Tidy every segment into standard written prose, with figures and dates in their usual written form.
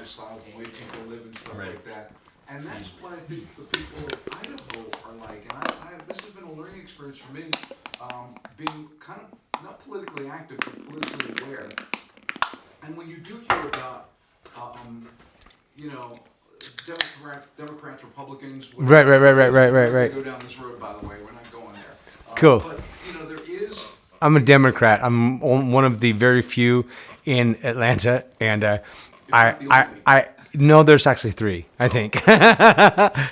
lifestyles, the way people live and stuff Right. like that. And that's what I think the people of Idaho are like. And this has been a learning experience for me, being kind of not politically active, but politically aware. And when you do hear about, you know, Democrats, Republicans, Right, whatever. right. Go down this road, by the way. We're not going there. Cool. But you know, there is. I'm a Democrat. I'm one of the very few in Atlanta, and not the only. I no, there's actually three, I think,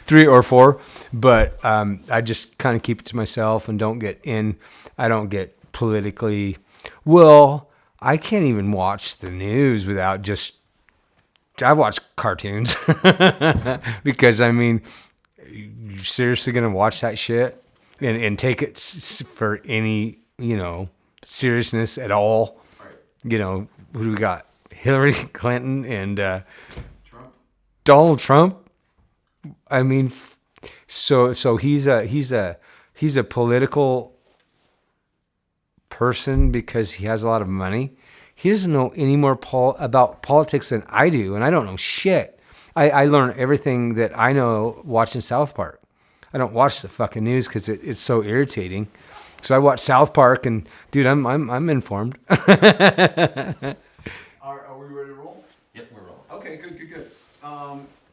3 or 4, but I just kind of keep it to myself and I don't get politically. Well, I can't even watch the news without I watch cartoons because I mean, you seriously gonna watch that shit and take it for any seriousness at all? Right. Who do we got? Hillary Clinton and Trump. Donald Trump. I mean, so he's a political person because he has a lot of money. He doesn't know any more about politics than I do, and I don't know shit. I learn everything that I know watching South Park. I don't watch the fucking news because it's so irritating. So I watch South Park, and dude, I'm informed. Are we ready to roll? Yep, we're rolling. Okay, good.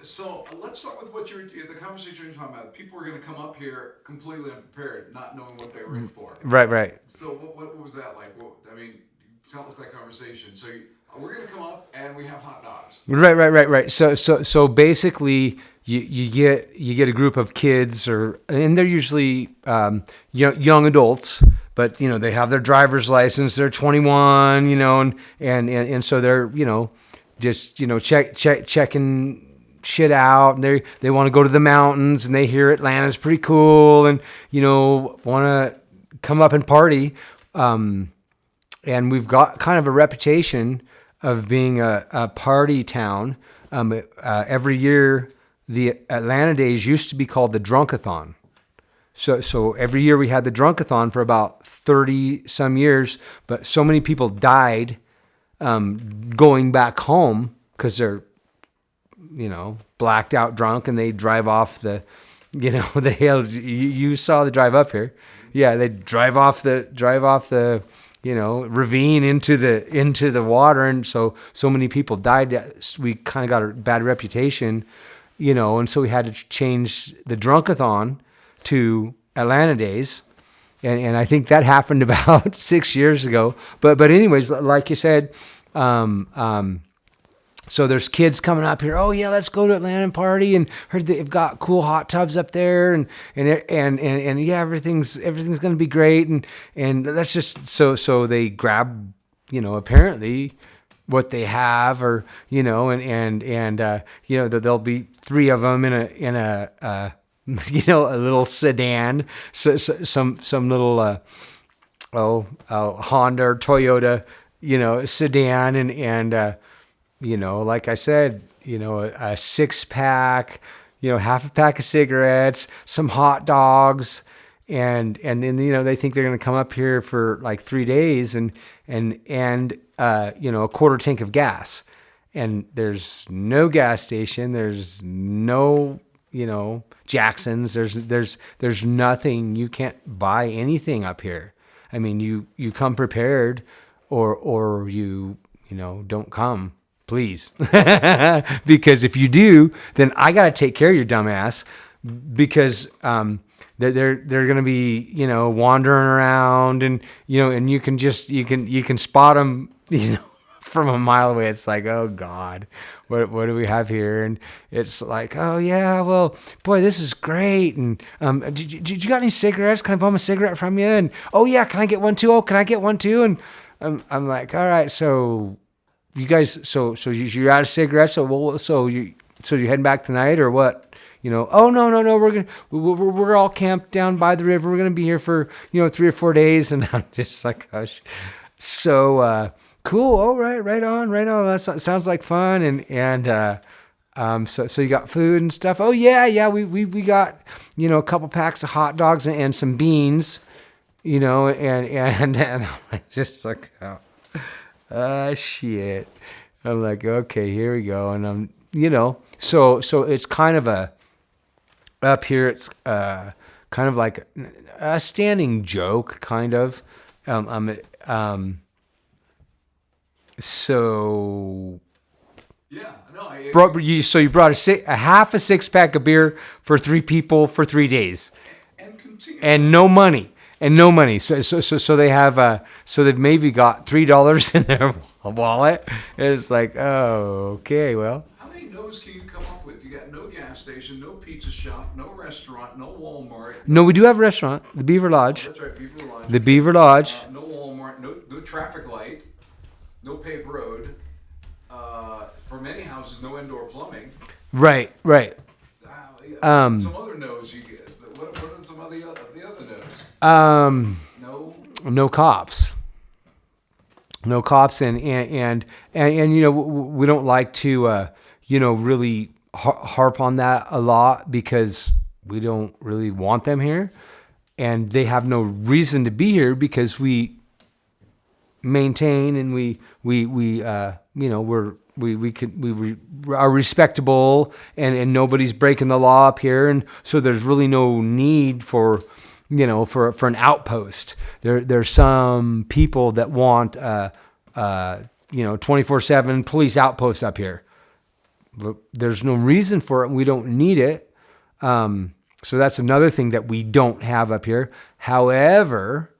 So let's start with the conversation you're talking about. People were going to come up here completely unprepared, not knowing what they were in for. Right. So what was that like? I mean, tell us that conversation. So we're going to come up and we have hot dogs. Right. So basically, you get a group of kids, and they're usually young adults, but they have their driver's license. They're 21, and so they're just checking shit out, and they want to go to the mountains, and they hear Atlanta's pretty cool, and want to come up and party. And we've got kind of a reputation of being a party town. Every year, the Atlanta Days used to be called the Drunkathon. So every year we had the Drunkathon for about 30 some years, but so many people died going back home because they're blacked out drunk, and they drive off the hills. You saw the drive up here. Yeah, they drive off the ravine into the water, and so many people died. We kind of got a bad reputation, and so we had to change the Drunkathon to Atlanta Days, and I think that happened about 6 years ago. But anyways, like you said, so there's kids coming up here. Oh yeah, let's go to Atlanta and party. And heard they've got cool hot tubs up there, and yeah, everything's gonna be great. And that's just so they grab, apparently what they have, or there'll be 3 of them in a a little sedan, so some little Honda or Toyota, sedan, and like I said, a 6-pack, half a pack of cigarettes, some hot dogs, and then they think they're going to come up here for like 3 days and a quarter tank of gas, and there's no gas station, there's no Jackson's, there's nothing. You can't buy anything up here. I mean, you come prepared, or you don't come. Please. Because if you do, then I got to take care of your dumb ass, because they're going to be, wandering around, and and you can spot them, from a mile away. It's like, oh God, what do we have here? And it's like, oh yeah, well, boy, this is great. And did you got any cigarettes? Can I bum a cigarette from you? And oh yeah, can I get one too? Oh, can I get one too? And I'm like, all right, so you guys, so you're out of cigarettes. So you're heading back tonight, or what? Oh no, we're all camped down by the river. We're gonna be here for 3 or 4 days. And I'm just like, gosh, so cool. Oh right on. That sounds like fun. And so you got food and stuff. Oh yeah, we got a couple packs of hot dogs and some beans, and I'm just like, oh. Shit. I'm like, okay, here we go. And I'm, so it's kind of up here, it's kind of like a standing joke, kind of. So Yeah, no, I, so you brought a half a six pack of beer for 3 people for 3 days, and continue. and no money. So they have so they've maybe got $3 in their wallet. And it's like, oh, okay, well. How many no's can you come up with? You got no gas station, no pizza shop, no restaurant, no Walmart. No, we do have a restaurant, the Beaver Lodge. That's right, Beaver Lodge. The Beaver Lodge. No Walmart, no traffic light, no paved road. For many houses, no indoor plumbing. Right. Some other no's you get. What are some of the other no's? No cops. No cops, and we don't like to really harp on that a lot because we don't really want them here, and they have no reason to be here because we maintain and we are respectable, and nobody's breaking the law up here, and so there's really no need for an outpost. There's some people that want 24/7 police outpost up here. But there's no reason for it. We don't need it. So that's another thing that we don't have up here. However,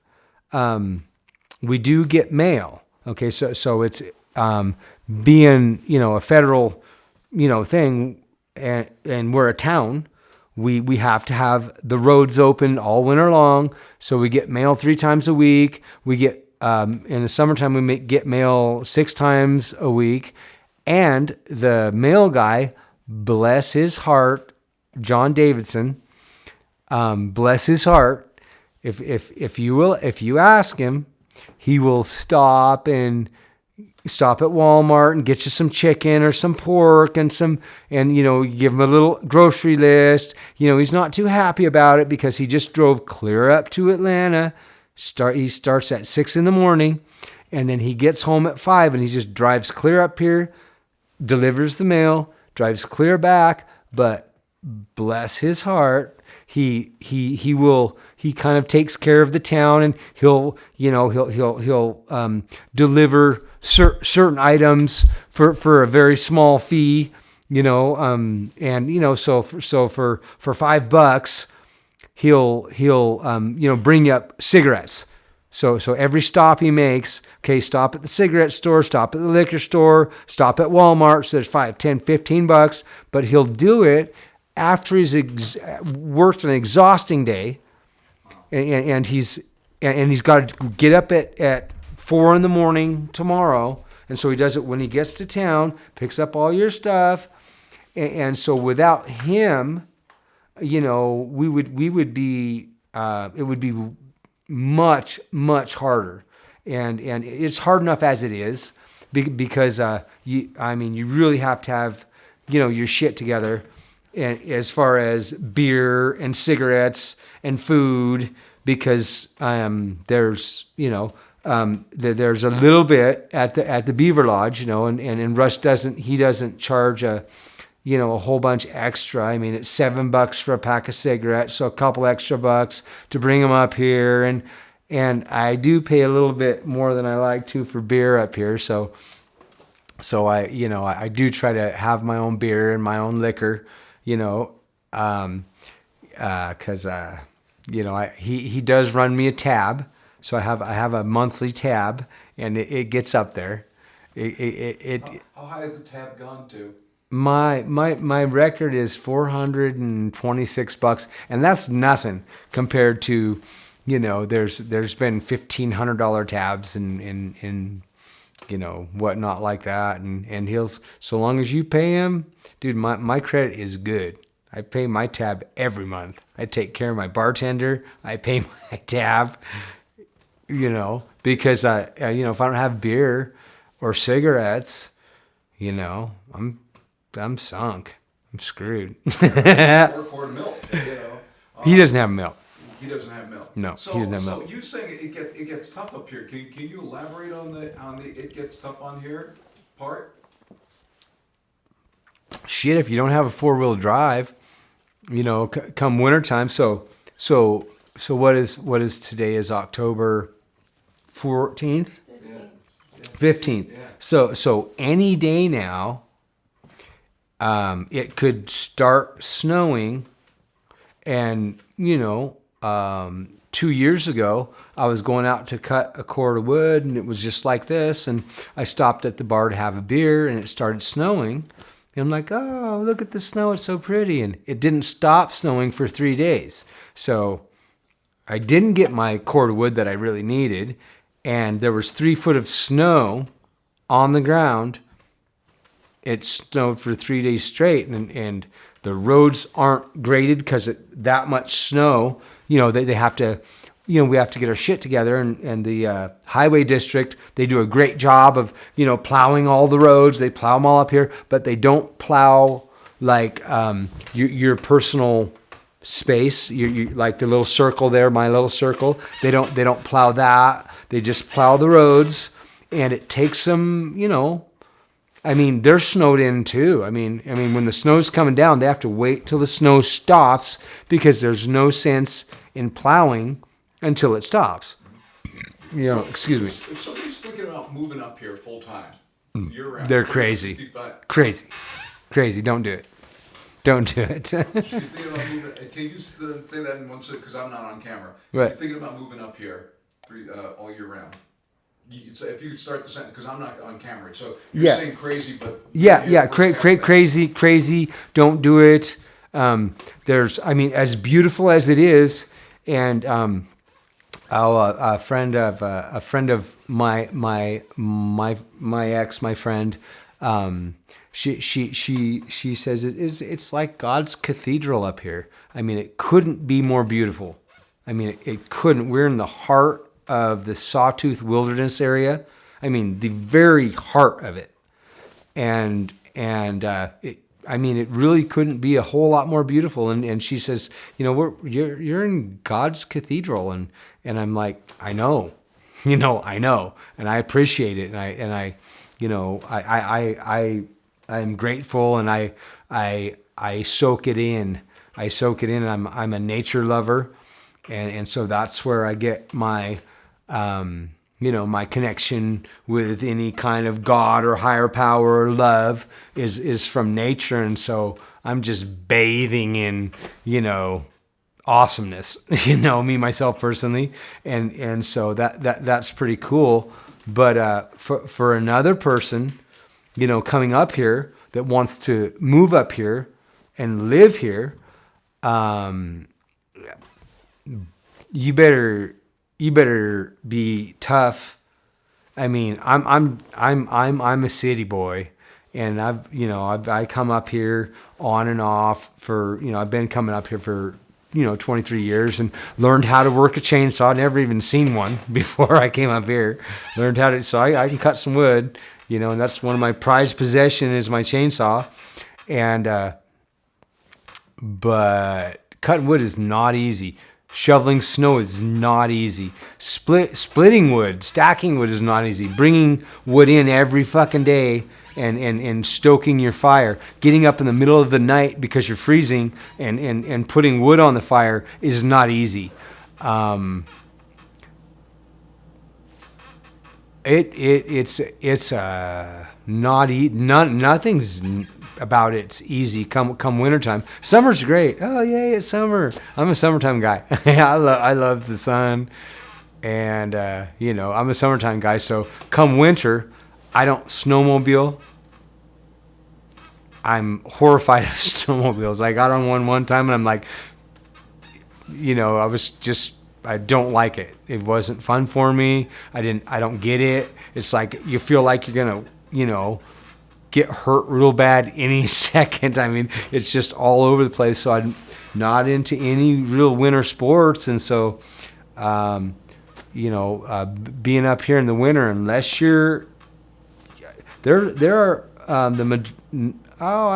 we do get mail. Okay, so it's being a federal thing, and we're a town. We have to have the roads open all winter long, so we get mail 3 times a week. We get in the summertime we get mail 6 times a week, and the mail guy, bless his heart, John Davidson, bless his heart. If you ask him, he will stop at Walmart and get you some chicken or some pork and give him a little grocery list. He's not too happy about it because he just drove clear up to Atlanta. He starts at 6 a.m, and then he gets home at 5, and he just drives clear up here, delivers the mail, drives clear back. But bless his heart, he kind of takes care of the town, and he'll deliver certain items for a very small fee, so for $5 he'll bring you up cigarettes. So every stop he makes, okay, stop at the cigarette store, stop at the liquor store, stop at Walmart. So there's $5, $10, $15, but he'll do it after he's worked an exhausting day, and he's got to get up at 4 a.m. tomorrow. And so he does it when he gets to town, picks up all your stuff. And so without him, we would be, it would be much, much harder. And it's hard enough as it is because, you really have to have, your shit together. And as far as beer and cigarettes and food, because, there's a little bit at the Beaver Lodge, and Russ doesn't charge a whole bunch extra. I mean, it's $7 for a pack of cigarettes, so a couple extra bucks to bring them up here, and I do pay a little bit more than I like to for beer up here. So I do try to have my own beer and my own liquor, because he does run me a tab. So I have a monthly tab, and it gets up there. How high has the tab gone to? My record is $426, and that's nothing compared to, there's been $1,500 tabs and whatnot like that, and so long as you pay him, dude, my credit is good. I pay my tab every month. I take care of my bartender. I pay my tab. Because if I don't have beer or cigarettes, I'm sunk. I'm screwed. Or a quart of milk. He doesn't have milk. He doesn't have milk. No, he doesn't have milk. So you saying it gets tough up here? Can you elaborate on the it gets tough on here part? shit, if you don't have a 4-wheel drive, come wintertime. So what is today is October 14th, 15th. Yeah. So any day now, it could start snowing. And 2 years ago, I was going out to cut a cord of wood, and it was just like this. And I stopped at the bar to have a beer, and it started snowing. And I'm like, oh, look at the snow. It's so pretty. And it didn't stop snowing for 3 days. So I didn't get my cord of wood that I really needed. And there was 3 foot of snow on the ground. It snowed for 3 days straight. And the roads aren't graded because that much snow, they have to, we have to get our shit together. And the highway district, they do a great job of, plowing all the roads. They plow them all up here, but they don't plow like your personal space. You like the little circle there, my little circle. They don't plow that. They just plow the roads, and it takes them, they're snowed in too. I mean, when the snow's coming down, they have to wait till the snow stops because there's no sense in plowing until it stops. Excuse me. If somebody's thinking about moving up here full time, year-round, They're crazy. 365, Crazy. Don't do it. Don't do it. you're thinking about moving, can you say that in one second? Because I'm not on camera. Right. You're thinking about moving up here all year round. So if you could start the sentence, because I'm not on camera. So you're saying crazy, but yeah. Crazy. Don't do it. As beautiful as it is, and a friend of my ex, my friend, she says it's like God's cathedral up here. It couldn't be more beautiful. It couldn't. We're in the heart of the Sawtooth Wilderness area. The very heart of it. And it really couldn't be a whole lot more beautiful. And she says, you're in God's cathedral. And I'm like, I know, I know. And I appreciate it. I'm grateful, and I soak it in. I'm a nature lover. And so that's where I get my, my connection with any kind of God or higher power or love is from nature. And so I'm just bathing in, awesomeness, me, myself personally. And so that's pretty cool. But, for another person, coming up here that wants to move up here and live here, you better be tough. I'm a city boy, and I come up here on and off for, I've been coming up here for 23 years and learned how to work a chainsaw. I'd never even seen one before I came up here. Learned how to, so I can cut some wood, and that's one of my prized possession is my chainsaw. And but cutting wood is not easy. Shoveling snow is not easy. Splitting wood, stacking wood is not easy. Bringing wood in every fucking day and stoking your fire. Getting up in the middle of the night because you're freezing and putting wood on the fire is not easy. Nothing's about it's easy come wintertime. Summer's great. Oh yay, it's summer. I'm a summertime guy. I love the sun, and I'm a summertime guy. So come winter, I don't snowmobile. I'm horrified of snowmobiles. I got on one time and I'm like, I don't like it. It wasn't fun for me. I don't get it. It's like you feel like you're gonna, get hurt real bad any second. It's just all over the place. So I'm not into any real winter sports. And so, being up here in the winter, unless you're, there are, I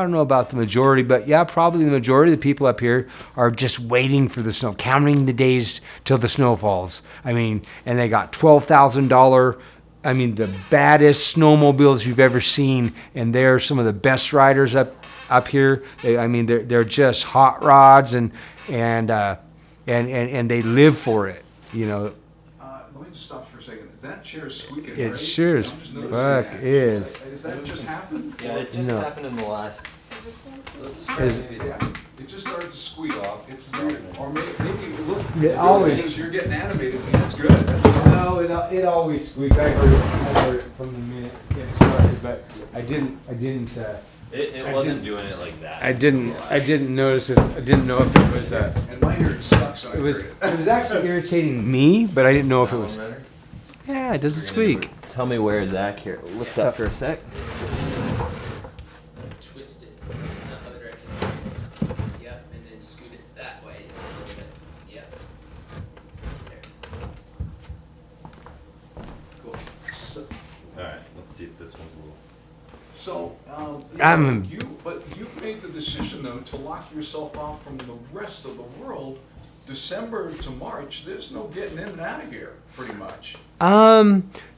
don't know about the majority, but yeah, probably the majority of the people up here are just waiting for the snow, counting the days till the snow falls. And they got $12,000 I mean, the baddest snowmobiles you've ever seen, and they're some of the best riders up here. They're just hot rods, and they live for it. You know, Let me just stop for a second. That chair is squeaking, it right? sure I'm as just noticing fuck that. is. Is that just happened? Yeah, it just No. happened in the last. Let's try Is- maybe. Yeah, it just started to squeak. It's weird. Or maybe look. It always- You're getting animated, and that's good. That's good. No, it always squeaks. I heard it from the minute it started, but I didn't. It I wasn't didn't- doing it like that. I didn't notice it. I didn't know if it was. And my ear sucks. And I It was. heard It was actually irritating me, but I didn't know if it That was. one better? Yeah, it doesn't squeak. Tell me where Zach here. Lift up for a sec. Twist it in the other direction. Yep, and then scoot it that way a little bit. Yep. There. Cool. So, All right, let's see if this one's a little. but you made the decision though to lock yourself off from the rest of the world. December to March, there's no getting in and out of here, pretty much.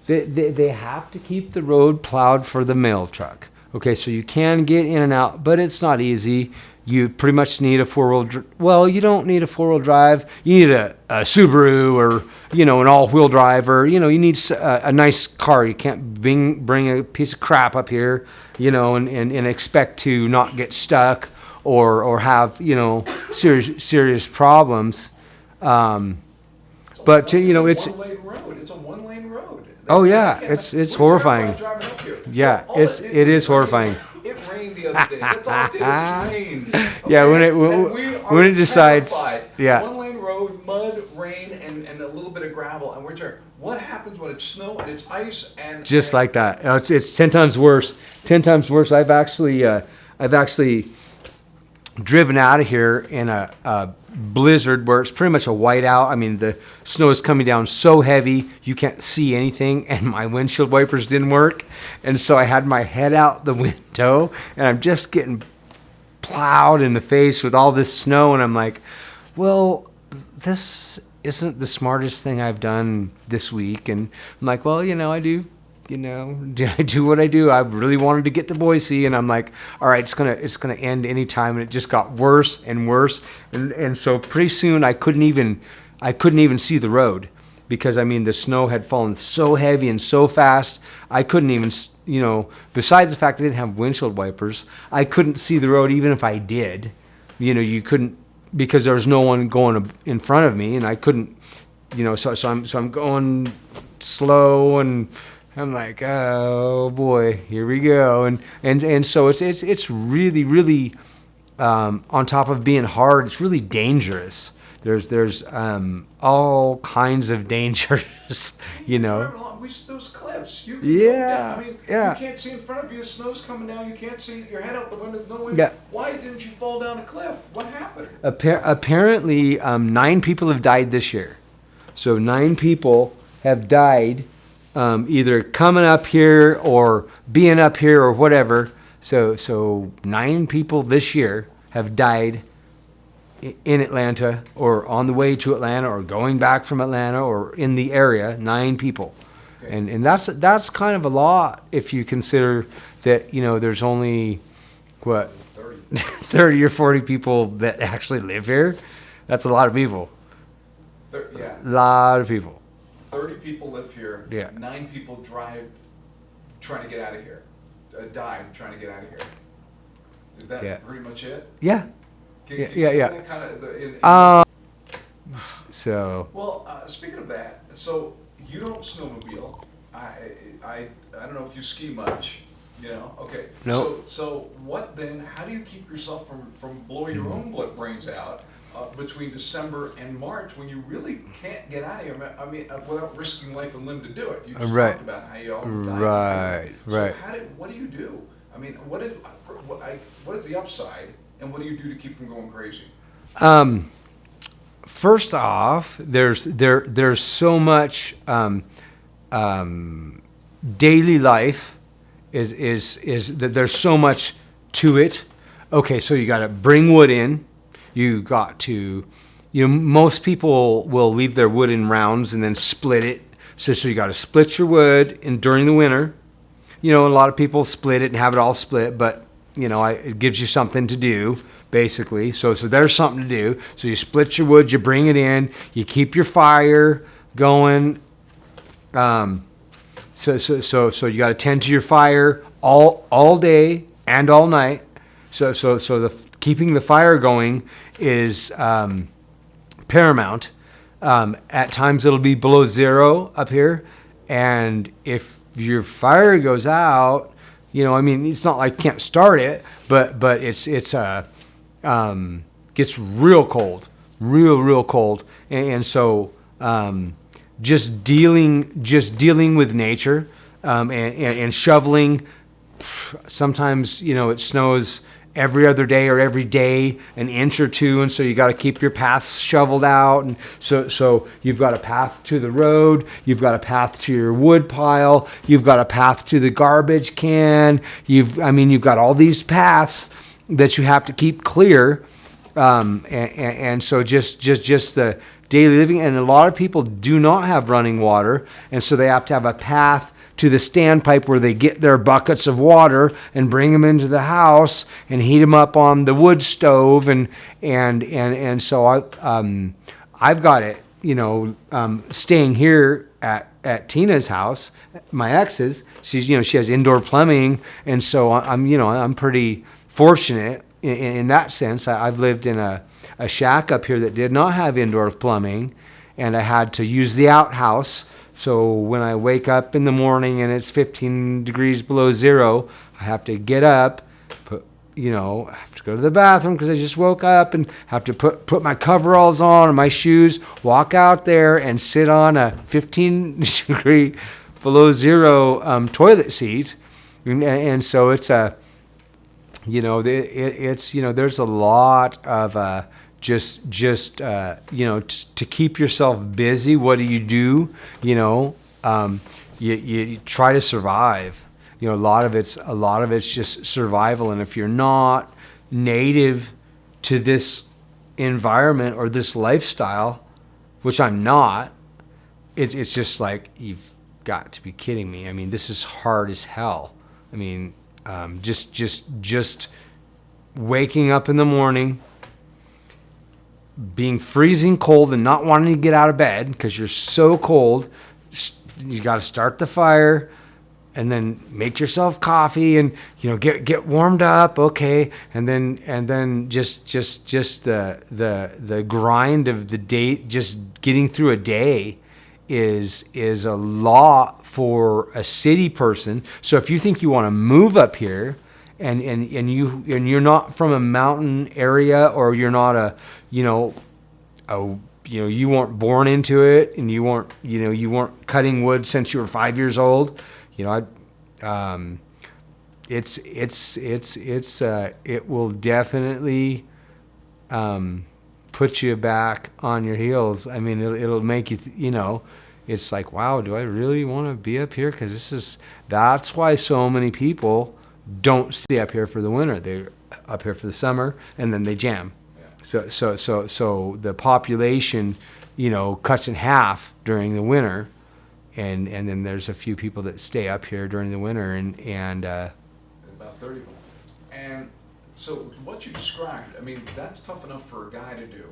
They have to keep the road plowed for the mail truck. Okay, so you can get in and out, but it's not easy. You pretty much need a four-wheel. Well, you don't need a four-wheel drive. You need a Subaru or an all-wheel drive, or you need a nice car. You can't bring a piece of crap up here, and expect to not get stuck or have serious problems. But it's a one-lane road. It's a one-lane road. Oh, yeah, Yeah, it's we're horrifying. terrified driving up here. Yeah, All it is horrifying. It rained the other day. That's all it did. It just rained. Yeah, okay? when it- And we when are it decides- terrified. yeah. One-lane road, mud, rain, and a little bit of gravel, and we're terrified. What happens when it's snow and it's ice and Just like that. It's 10 times worse. 10 times worse. I've actually driven out of here in a blizzard where it's pretty much a whiteout. I mean, the snow is coming down so heavy you can't see anything, and my windshield wipers didn't work, and so I had my head out the window, and I'm just getting plowed in the face with all this snow, and I'm like, well, this isn't the smartest thing I've done this week. And I'm like, well, I do what I do. I really wanted to get to Boise, and I'm like, all right, it's gonna end anytime. And it just got worse and worse, and so pretty soon I couldn't even see the road, because the snow had fallen so heavy and so fast. I couldn't even, besides the fact I didn't have windshield wipers, I couldn't see the road even if I did. You couldn't, because there was no one going in front of me, and I couldn't, so I'm going slow, and I'm like, oh boy, here we go, and so it's really, really, on top of being hard, it's really dangerous. There's all kinds of dangers, Driving along, those cliffs. You can go Yeah, down. yeah. You can't see in front of you. The snow's coming down. You can't see your head out the window. No way. Yeah. Why didn't you fall down a cliff? What happened? Apparently, 9 people have died this year. So 9 people have died, either coming up here or being up here or whatever. So 9 people this year have died in Atlanta, or on the way to Atlanta, or going back from Atlanta, or in the area. 9 people. Okay. And that's kind of a lot if you consider that there's only 30. 30 or 40 people that actually live here. That's a lot of people. Yeah. A lot of people. 30 people live here. Yeah. 9 people drive trying to get out of here. Died trying to get out of here. Is that Yeah. pretty much it? Yeah. Can Yeah, you yeah, see yeah. that kind of So Well, speaking of that, so you don't snowmobile. I don't know if you ski much. Okay. Nope. So what then? How do you keep yourself from blowing your own brains out between December and March, when you really can't get out of here? Without risking life and limb to do it. You just Right. talked about how you all died. Right, right. So what do you do? What is the upside, and what do you do to keep from going crazy? first off, there's so much daily life is that there's so much to it. Okay, so you got to bring wood in. You got to, most people will leave their wood in rounds and then split it So you got to split your wood during the winter. A lot of people split it and have it all split, but it gives you something to do, basically. So there's something to do. So you split your wood, you bring it in, you keep your fire going. So you got to tend to your fire all day and all night. So keeping the fire going is paramount. At times it'll be below zero up here, and if your fire goes out, it's not like you can't start it, but it's gets real cold, real cold, and so just dealing with nature, and shoveling. Sometimes it snows every other day or every day an inch or two, and so you got to keep your paths shoveled out, and so you've got a path to the road, you've got a path to your wood pile, you've got a path to the garbage can, you've got all these paths that you have to keep clear, and so just the daily living. And a lot of people do not have running water, and so they have to have a path to the standpipe where they get their buckets of water and bring them into the house and heat them up on the wood stove, and so I've got it, staying here at Tina's house, my ex's. She's she has indoor plumbing, and so I'm pretty fortunate in that sense. I've lived in a shack up here that did not have indoor plumbing, and I had to use the outhouse. So when I wake up in the morning and it's 15 degrees below zero, I have to get up, I have to go to the bathroom because I just woke up, and have to put my coveralls on and my shoes, walk out there and sit on a 15 degree below zero toilet seat. And so it's there's a lot of just to keep yourself busy. What do? You try to survive. A lot of it's just survival. And if you're not native to this environment or this lifestyle, which I'm not, it's just like, you've got to be kidding me. This is hard as hell. Just waking up in the morning, being freezing cold and not wanting to get out of bed because you're so cold. You got to start the fire and then make yourself coffee and get warmed up, okay, and then just the grind of the day, just getting through a day is a lot for a city person. So if you think you want to move up here, and you're not from a mountain area, or you're not you weren't born into it, and you weren't cutting wood since you were 5 years old, it will definitely put you back on your heels. It'll make you it's like, wow, do I really want to be up here? Because that's why so many people don't stay up here for the winter. They're up here for the summer, and then they jam. Yeah. So the population, cuts in half during the winter, and then there's a few people that stay up here during the winter, and about 30 people. And so what you described, that's tough enough for a guy to do.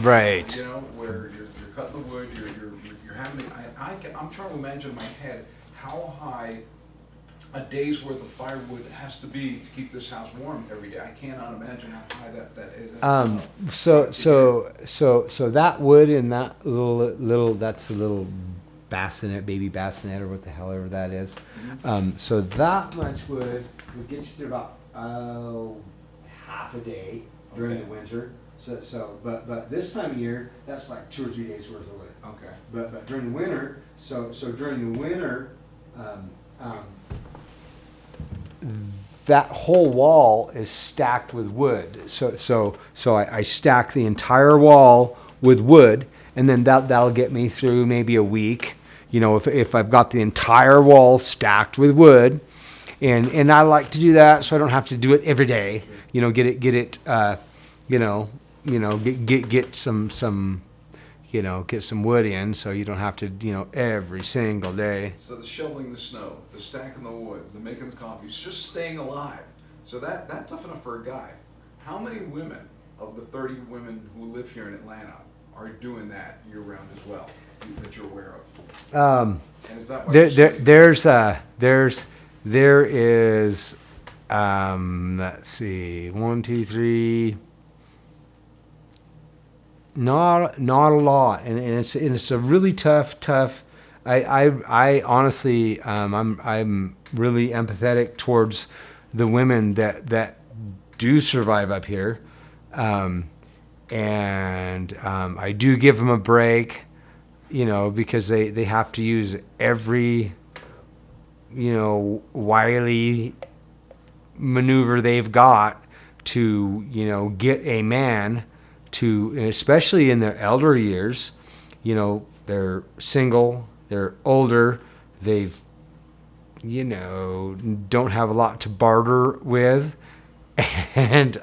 Right. Where you're cutting the wood, you're having. I'm trying to imagine in my head how high a day's worth of firewood has to be to keep this house warm every day. I cannot imagine how high that is. So that wood in that little that's a little bassinet, baby bassinet, or what the hell ever that is. Mm-hmm. So that much wood would get you through about half a day during the winter. But this time of year, that's like 2 or 3 days worth of wood. Okay. But during the winter, so during the winter, that whole wall is stacked with wood. So I stack the entire wall with wood, and then that'll get me through maybe a week. If I've got the entire wall stacked with wood, and I like to do that so I don't have to do it every day. Get some get some wood in, so you don't have to, every single day. So the shoveling the snow, the stacking the wood, the making the coffee, it's just staying alive. So that's tough enough for a guy. How many women of the 30 women who live here in Atlanta are doing that year round as well, that you're aware of? And is that why you're saying- There is, let's see, 1, 2, 3. Not a lot, and it's a really tough. I honestly, I'm really empathetic towards the women that do survive up here, and I do give them a break, because they have to use every, wily maneuver they've got to, get a man to, and especially in their elder years, they're single, they're older, they've, don't have a lot to barter with, and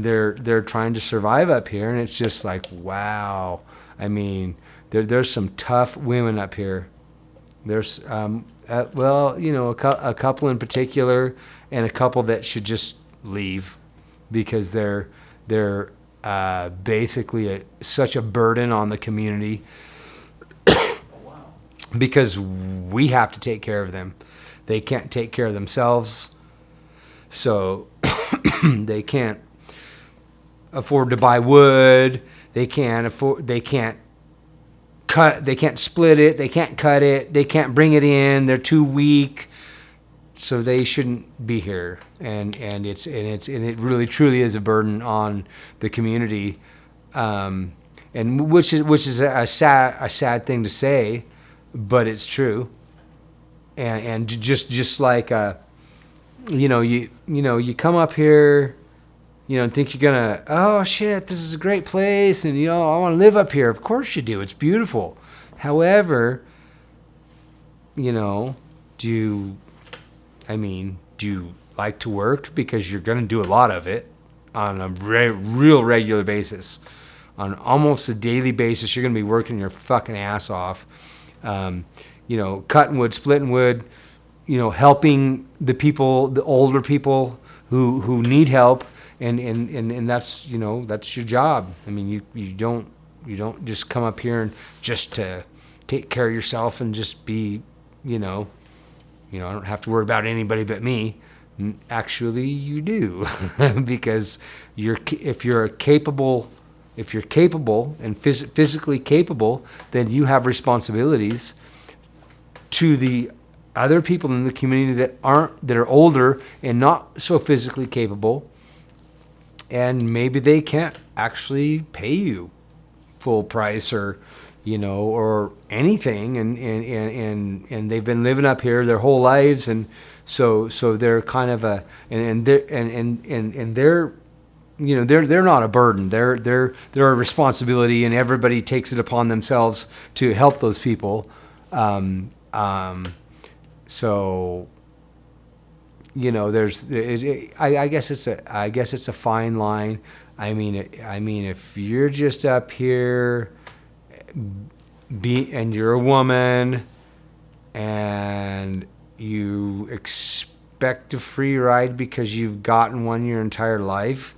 they're trying to survive up here, and it's just like, wow. I mean, there's some tough women up here. There's a couple in particular, and a couple that should just leave, because they're basically such a burden on the community. Oh, wow. Because we have to take care of them. They can't take care of themselves, so they can't afford to buy wood. They can't split it. They can't cut it. They can't bring it in. They're too weak. So they shouldn't be here, and it really truly is a burden on the community, and which is a sad thing to say, but it's true. And just like you come up here, and think you're gonna, oh shit, this is a great place, and I want to live up here. Of course you do. It's beautiful. However, do you like to work? Because you're going to do a lot of it on a real regular basis. On almost a daily basis, you're going to be working your fucking ass off. Cutting wood, splitting wood, helping the people, the older people who need help. And that's, that's your job. I mean, you don't just come up here and just to take care of yourself and just be, I don't have to worry about anybody but me. Actually, you do, because if you're capable and physically capable, then you have responsibilities to the other people in the community that are older and not so physically capable, and maybe they can't actually pay you full price or anything, and they've been living up here their whole lives, and so they're kind of they're not a burden. They're a responsibility, and everybody takes it upon themselves to help those people. So I guess it's a fine line. I mean, if you're just up here, and you're a woman, and you expect a free ride because you've gotten one your entire life,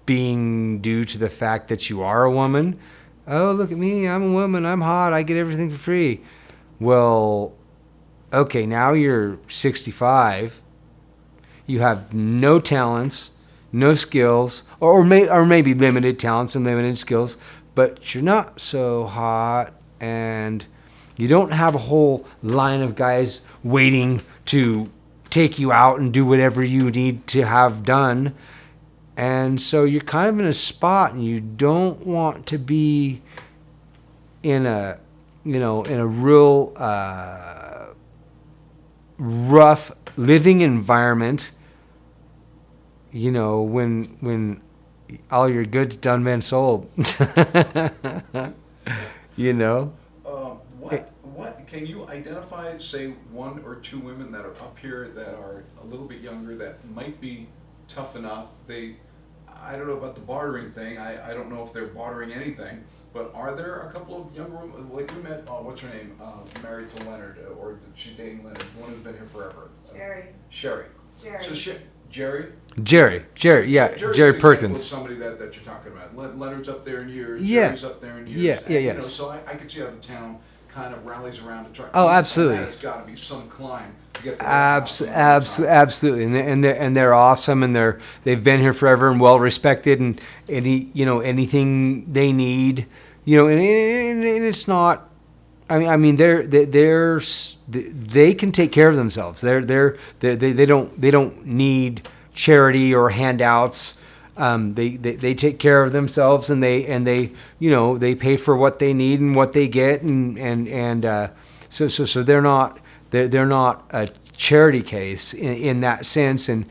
being due to the fact that you are a woman. Oh, look at me, I'm a woman, I'm hot, I get everything for free. Well, okay, now you're 65, you have no talents, no skills, or maybe limited talents and limited skills, but you're not so hot, and you don't have a whole line of guys waiting to take you out and do whatever you need to have done. And so you're kind of in a spot, and you don't want to be in a real rough living environment, when all your goods done been sold. What can you identify, say, one or two women that are up here that are a little bit younger that might be tough enough? I don't know about the bartering thing. I don't know if they're bartering anything. But are there a couple of younger women, like we met, what's her name, married to Leonard, or she's dating Leonard, the one who's been here forever? Sherry. Jerry. So Jerry? Jerry, yeah, Jerry's Jerry an example of Perkins. somebody that you're talking about. Leonard's up there in years. Yeah. Jerry's up there in years. Yeah, and, yeah, you know, yes. so I could see how the town kind of rallies around to try. Oh, absolutely. And that has got to be some climb to get to that Absolutely, and they're awesome, and they've been here forever and well respected, and anything they need, and it's not. I mean, they can take care of themselves. They don't need charity or handouts. They take care of themselves, and they pay for what they need and what they get, and so they're not a charity case in that sense, and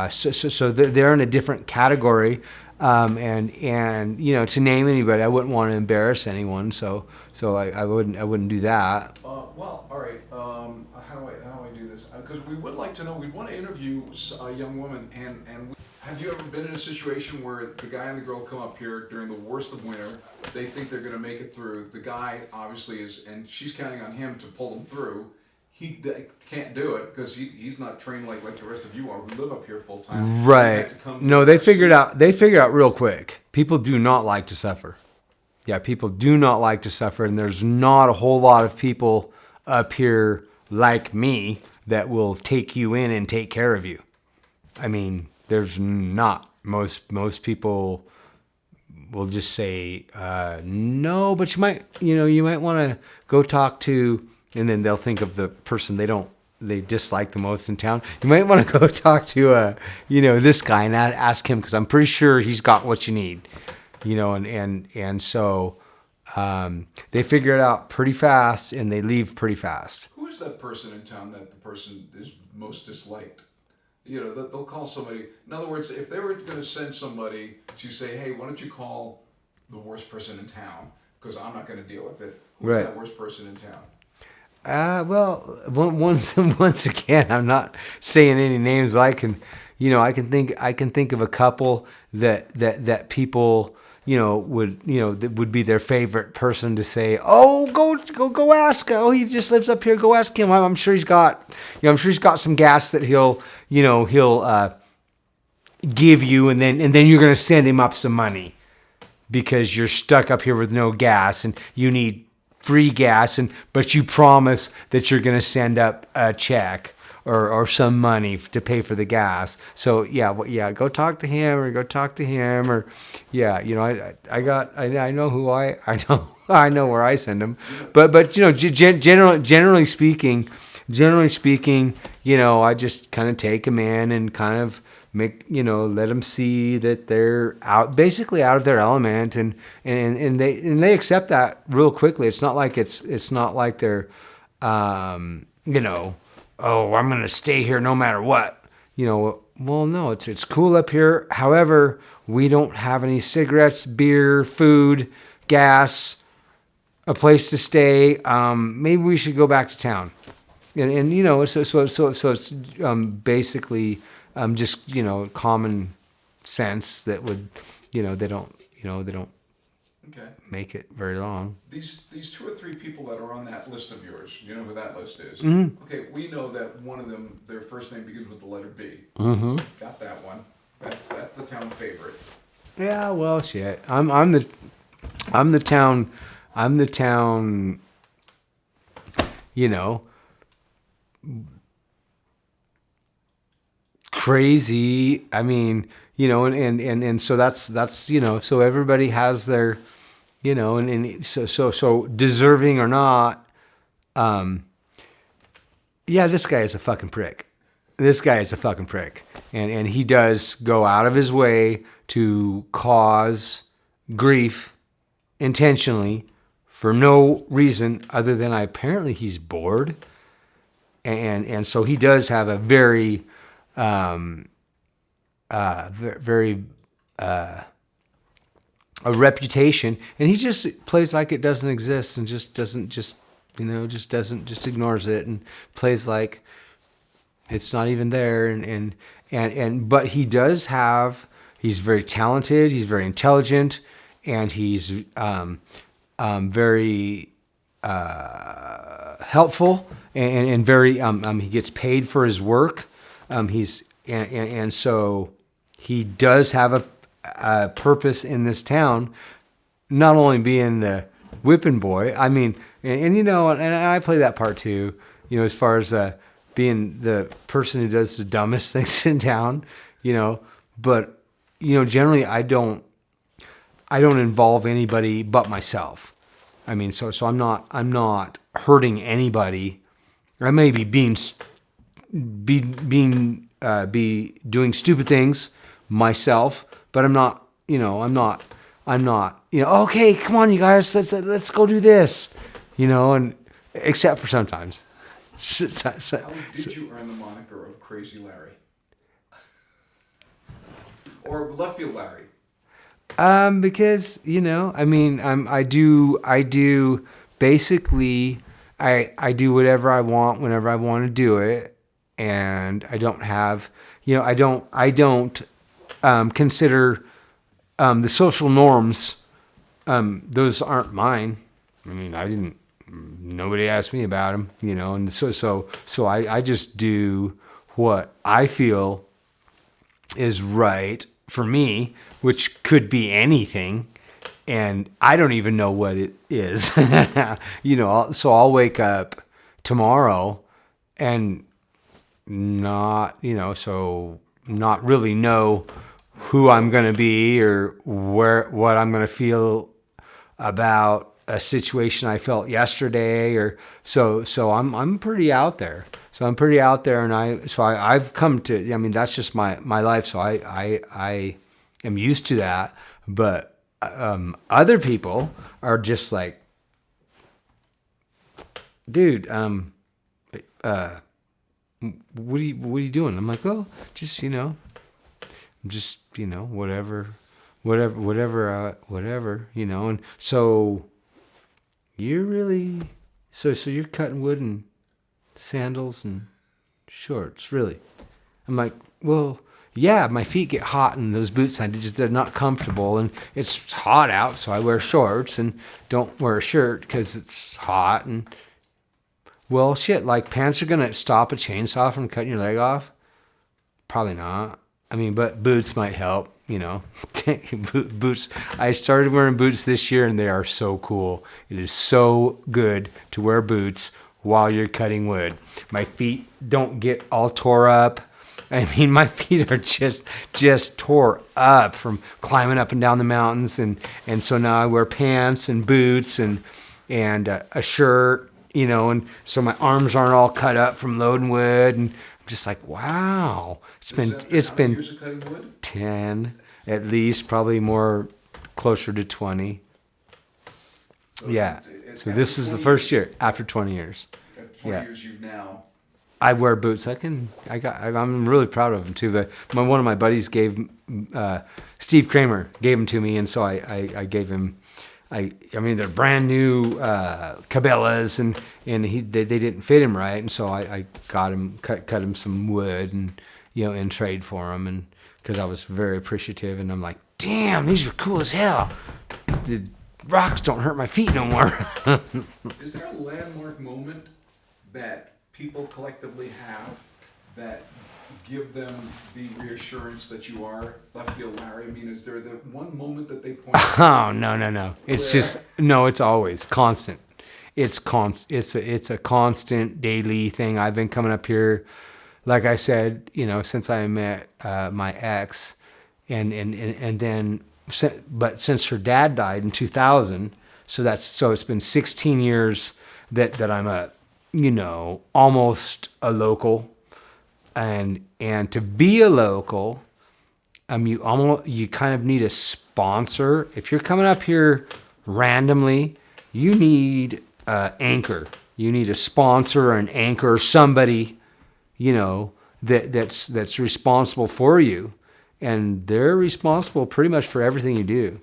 so they're in a different category. And to name anybody, I wouldn't want to embarrass anyone, so I wouldn't do that. Well, all right. How do I do this? Because we would like to know. We want to interview a young woman, and have you ever been in a situation where the guy and the girl come up here during the worst of winter? They think they're going to make it through. The guy obviously is, and she's counting on him to pull them through. He can't do it because he's not trained like the rest of you are who live up here full time. Right. No, they figured out real quick. People do not like to suffer. Yeah, people do not like to suffer, and there's not a whole lot of people up here like me that will take you in and take care of you. I mean, there's not. Most people will just say no, but you might want to go talk to. And then they'll think of the person they dislike the most in town. You might want to go talk to this guy and ask him, because I'm pretty sure he's got what you need, and so they figure it out pretty fast and they leave pretty fast. Who is that person in town that the person is most disliked? They'll call somebody. In other words, if they were going to send somebody to say, hey, why don't you call the worst person in town, because I'm not going to deal with it. Who's Right. that worst person in town? Well, once again, I'm not saying any names, but I can think of a couple that people, that would be their favorite person to say, oh, go ask. Oh, he just lives up here. Go ask him. I'm sure he's got some gas that he'll give you, and then you're going to send him up some money because you're stuck up here with no gas and you need free gas, but you promise that you're going to send up a check or some money to pay for the gas. So go talk to him, or I know who I know where I send them. But generally speaking, I just kind of take them in and kind of let them see that they're basically out of their element, and they accept that real quickly. It's not like they're oh, I'm going to stay here no matter what. Well, no, it's cool up here. However, we don't have any cigarettes, beer, food, gas, a place to stay. Maybe we should go back to town. And so it's basically just common sense that would they don't Okay. make it very long. These 2 or 3 people that are on that list of yours, you know who that list is? Mm-hmm. Okay, we know that one of them, their first name begins with the letter B. Mm-hmm. Got that one. That's the town favorite. Yeah, well, shit. I'm the town. Crazy. I mean, and so that's so everybody has their, and so deserving or not. This guy is a fucking prick. And he does go out of his way to cause grief intentionally for no reason other than apparently he's bored. And so he does have a very a reputation, and he just plays like it doesn't exist and just ignores it and plays like It's not even there. But he does have. He's very talented. He's very intelligent, and he's very helpful and very. He gets paid for his work. And so he does have a purpose in this town, not only being the whipping boy. I mean, and I play that part too. As far as being the person who does the dumbest things in town. But generally I don't involve anybody but myself. I mean, so I'm not hurting anybody. I may be be doing stupid things myself, but I'm not, okay, come on, you guys, let's go do this, and except for sometimes. How did you earn the moniker of Crazy Larry? Or Left Field Larry? Because, I do basically, I do whatever I want whenever I want to do it. And I don't have, I don't consider the social norms. Those aren't mine. I mean, nobody asked me about them, and so I just do what I feel is right for me, which could be anything. And I don't even know what it is, so I'll wake up tomorrow and not really know who I'm going to be or what I'm going to feel about a situation I felt yesterday, or so I'm pretty out there. And I've come to, that's just my life. So I am used to that. But other people are just like, dude, what are you doing? I'm like, oh, just, whatever, and so you're really, so you're cutting wood in sandals and shorts, really? I'm like, well, yeah, my feet get hot in those boots. They're not comfortable, and it's hot out, so I wear shorts and don't wear a shirt because it's hot. And well, shit, like pants are gonna stop a chainsaw from cutting your leg off? Probably not. I mean, but boots might help, Boots. I started wearing boots this year, and they are so cool. It is so good to wear boots while you're cutting wood. My feet don't get all tore up. I mean, my feet are just tore up from climbing up and down the mountains, and so now I wear pants and boots and a shirt, and so my arms aren't all cut up from loading wood, and I'm just like, wow, it's been years of cutting wood? 10 at least, probably more, closer to 20. So Yeah. So this is the 20 first year after 20 years. After 20 years, you've now. I wear boots. I'm really proud of them too. But one of my buddies Steve Kramer gave them to me, and so I gave him. I mean, they're brand new Cabela's, and they didn't fit him right, and so I got him cut him some wood and in trade for him, and because I was very appreciative, and I'm like, damn, these are cool as hell. The rocks don't hurt my feet no more. Is there a landmark moment that people collectively have that give them the reassurance that you are Left Field Larry? I mean, is there the one moment that they point to? Oh, no. It's just, no, it's always constant. It's a constant daily thing. I've been coming up here, like I said, since I met my ex, and then, but since her dad died in 2000, so it's been 16 years that I'm almost a local, and to be a local, you kind of need a sponsor. If you're coming up here randomly, you need an anchor. You need a sponsor or an anchor, or somebody, that's responsible for you, and they're responsible pretty much for everything you do.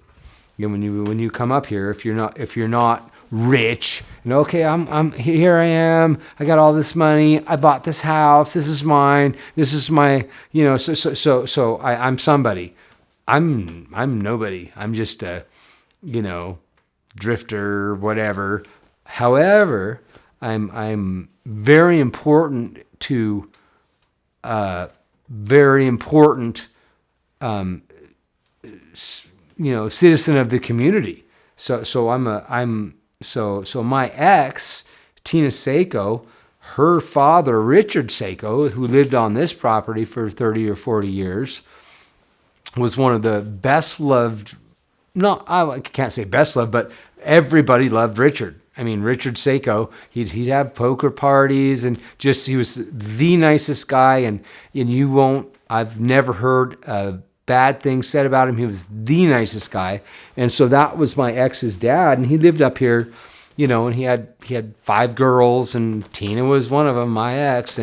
When you come up here, if you're not rich. And okay, I'm here. I am. I got all this money. I bought this house. This is mine. This is my, So I'm somebody. I'm nobody. I'm just a, drifter, whatever. However, I'm very important to, very important, citizen of the community. So my ex, Tina Seiko, her father, Richard Seiko, who lived on this property for 30 or 40 years, was one of the best loved, I can't say best loved, but everybody loved Richard. I mean, Richard Seiko, he'd have poker parties and just, he was the nicest guy. And I've never heard a bad thing said about him. He was the nicest guy. And so that was my ex's dad. And he lived up here, and he had 5 girls, and Tina was one of them, my ex.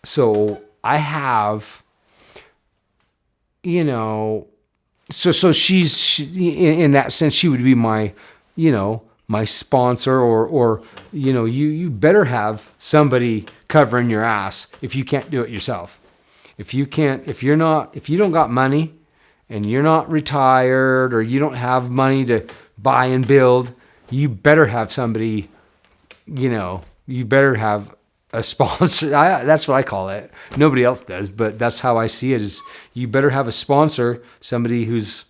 So I have, so she in that sense, she would be my, my sponsor, or you better have somebody covering your ass if you can't do it yourself. If you don't got money and you're not retired, or you don't have money to buy and build, you better have somebody, you better have a sponsor. That's what I call it. Nobody else does, but that's how I see it, is you better have a sponsor, somebody who's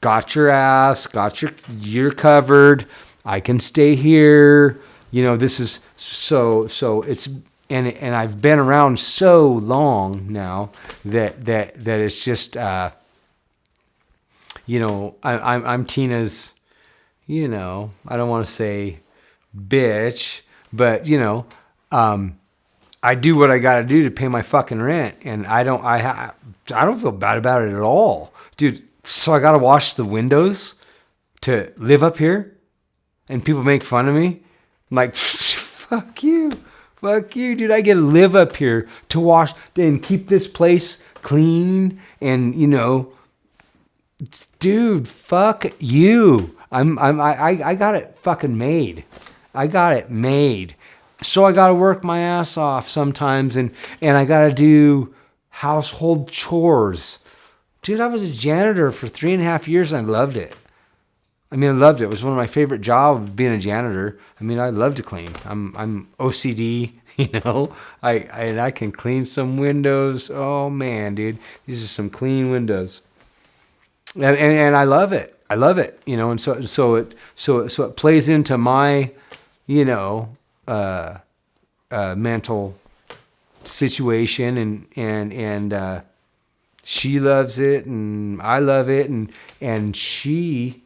got your ass, you're covered. I can stay here. This is so it's, and I've been around so long now that it's just, I'm Tina's, I don't want to say bitch, but I do what I got to do to pay my fucking rent, and I don't feel bad about it at all, dude. So I got to wash the windows to live up here, and people make fun of me. I'm like, fuck you, dude. I get to live up here to wash and keep this place clean, and dude, fuck you. I got it fucking made. I got it made. So I got to work my ass off sometimes, and I got to do household chores. Dude, I was a janitor for 3.5 years, and I loved it. I loved it. It was one of my favorite jobs, being a janitor. I love to clean. I'm OCD, I can clean some windows. Oh man, dude, these are some clean windows, and I love it. I love it, and so it plays into my, mental situation, and she loves it, and I love it, and she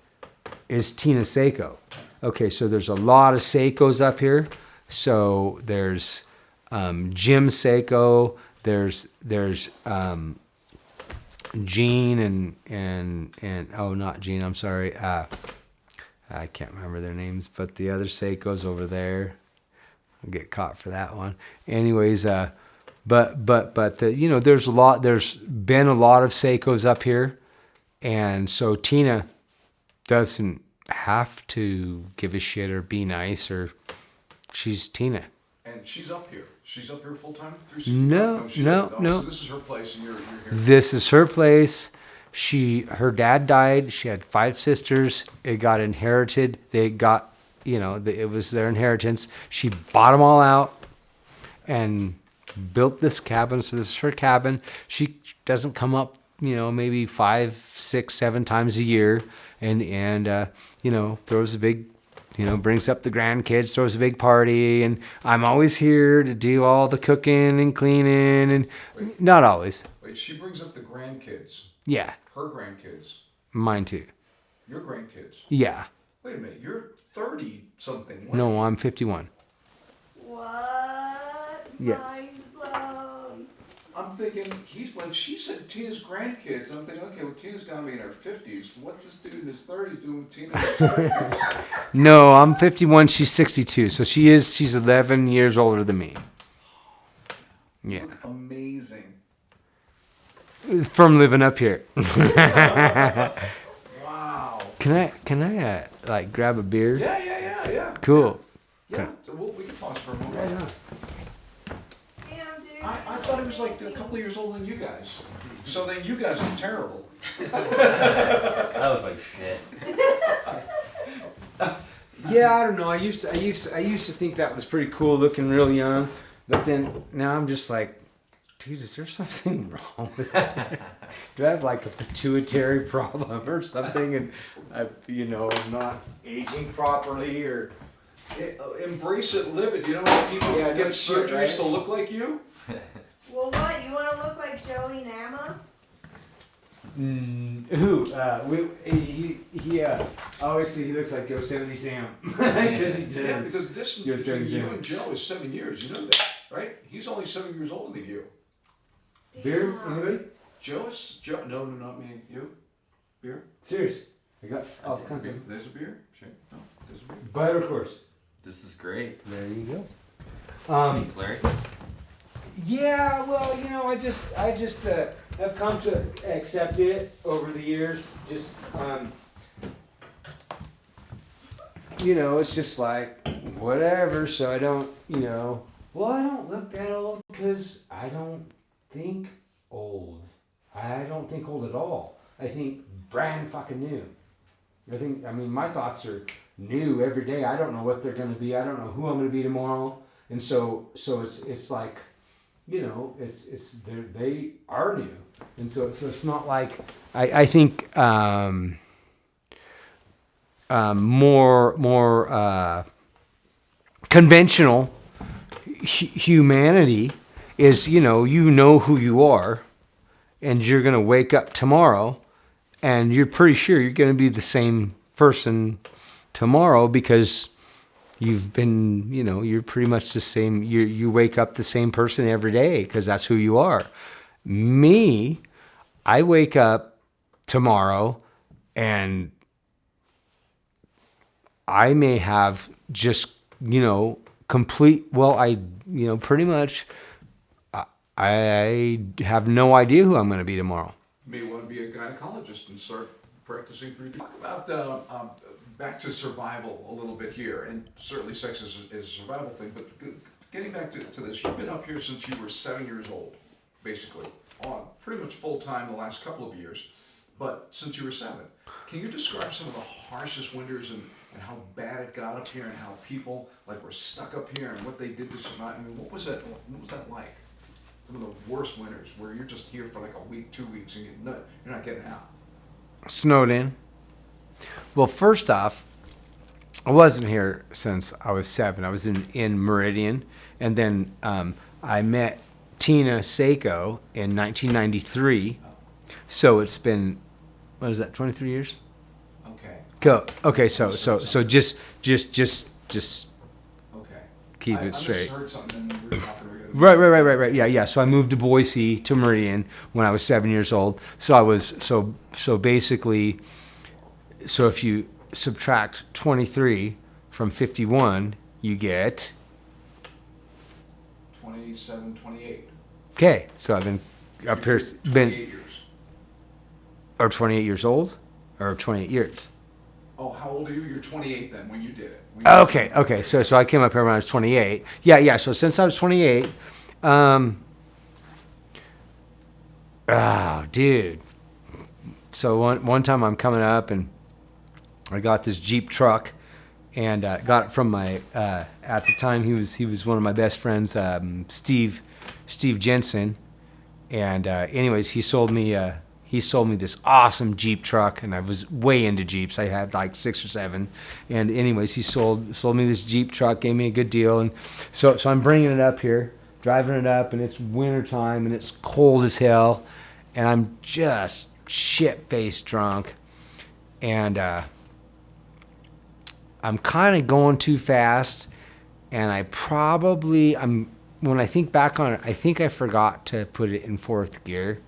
is Tina Seiko. Okay, so there's a lot of Seikos up here. So there's Jim Seiko, there's Gene and oh, not Gene, I'm sorry. I can't remember their names, but the other Seikos over there. I'll get caught for that one. Anyways, but there's been a lot of Seikos up here, and so Tina doesn't have to give a shit or be nice, or she's Tina. And she's up here. She's up here full time? No. So this is her place, and you're here. This is her place. Her dad died. She had 5 sisters. It got inherited. They got, it was their inheritance. She bought them all out and built this cabin. So this is her cabin. She doesn't come up, maybe 5, 6, 7 times a year, and throws a big, brings up the grandkids, throws a big party, and I'm always here to do all the cooking and cleaning, and not always. Wait, she brings up the grandkids. Yeah. Her grandkids. Mine too. Your grandkids. Yeah. Wait a minute, you're 30 something. No, I'm 51. What? Yes. Mind blown. I'm thinking, when she said Tina's grandkids, I'm thinking, okay, well, Tina's got to be in her 50s. What's this dude in his 30s doing with Tina in his 30s? No, I'm 51. She's 62. So she's 11 years older than me. Yeah. Look amazing. From living up here. Wow. Can I like grab a beer? Yeah. Cool. Yeah, so we can pause for a moment. Right on. Damn, dude. I thought he was like a couple of years older than you guys. So then you guys are terrible. I look like shit. Yeah, I don't know. I used to think that was pretty cool, looking real young, but then now I'm just like, dude, is there something wrong with that? Do I have like a pituitary problem or something? And I'm not aging properly, or Embrace it, live it. You know how people Yeah, get no shit, surgeries right? to look like you? Well, what? You want to look like Joey Nama? who? Obviously he looks like Yosemite Sam because he Yeah, does. because the distance You're between saying you Sam. and Joe is 7 years. You know that, right? He's only 7 years older than you. Beer? Damn. Anybody? Joe. No, not me. You? Beer? Serious? I got all kinds of. There's a beer. Sure. No, there's a beer. But of course. This is great. There you go. Thanks, Larry. Yeah, well, I just have come to accept it over the years. Just, it's just like whatever. So I don't, well, I don't look that old because I don't think old. I don't think old at all. I think brand fucking new. I mean, my thoughts are new every day. I don't know what they're going to be. I don't know who I'm going to be tomorrow. And so it's like, they are new. And so it's not like, I think, more conventional humanity is, you know who you are, and you're going to wake up tomorrow and you're pretty sure you're going to be the same person tomorrow because you've been, you're pretty much the same. You wake up the same person every day because that's who you are. Me, I wake up tomorrow and I may have just, pretty much, I have no idea who I'm going to be tomorrow. You may want to be a gynecologist and start practicing for you. Talk about back to survival a little bit here, and certainly sex is a survival thing, but getting back to this, you've been up here since you were 7 years old, basically, on pretty much full-time the last couple of years, but since you were 7. Can you describe some of the harshest winters and how bad it got up here and how people were stuck up here and what they did to survive? I mean, what was that like? Some of the worst winters where you're just here for like a week, 2 weeks, and you're not getting out. Snowed in. Well, first off, I wasn't here since I was 7. I was in Meridian, and then I met Tina Seiko in 1993. So it's been, what is that, 23 years? Okay. Go. Okay, so just Okay. keep I it straight. I misheard something and we were talking together. Right. Yeah. So I moved to Boise to Meridian when I was 7 years old. So I was so basically, so if you subtract 23 from 51, you get 27, 28. okay. So I've been up here 28 years. or 28 years old, or 28 years. Oh, how old are you? You're 28 then when you did it. Okay. So I came up here when I was 28. Yeah. So since I was 28, dude. So one time I'm coming up and I got this Jeep truck, and got it from my at the time he was one of my best friends, Steve Jensen, and anyways he sold me this awesome Jeep truck, and I was way into Jeeps. I had like 6 or 7, and anyways he sold me this Jeep truck, gave me a good deal, and so I'm bringing it up here, driving it up, and it's winter time and it's cold as hell, and I'm just shit-faced drunk, and I'm kind of going too fast, and when I think back on it, I think I forgot to put it in 4th gear,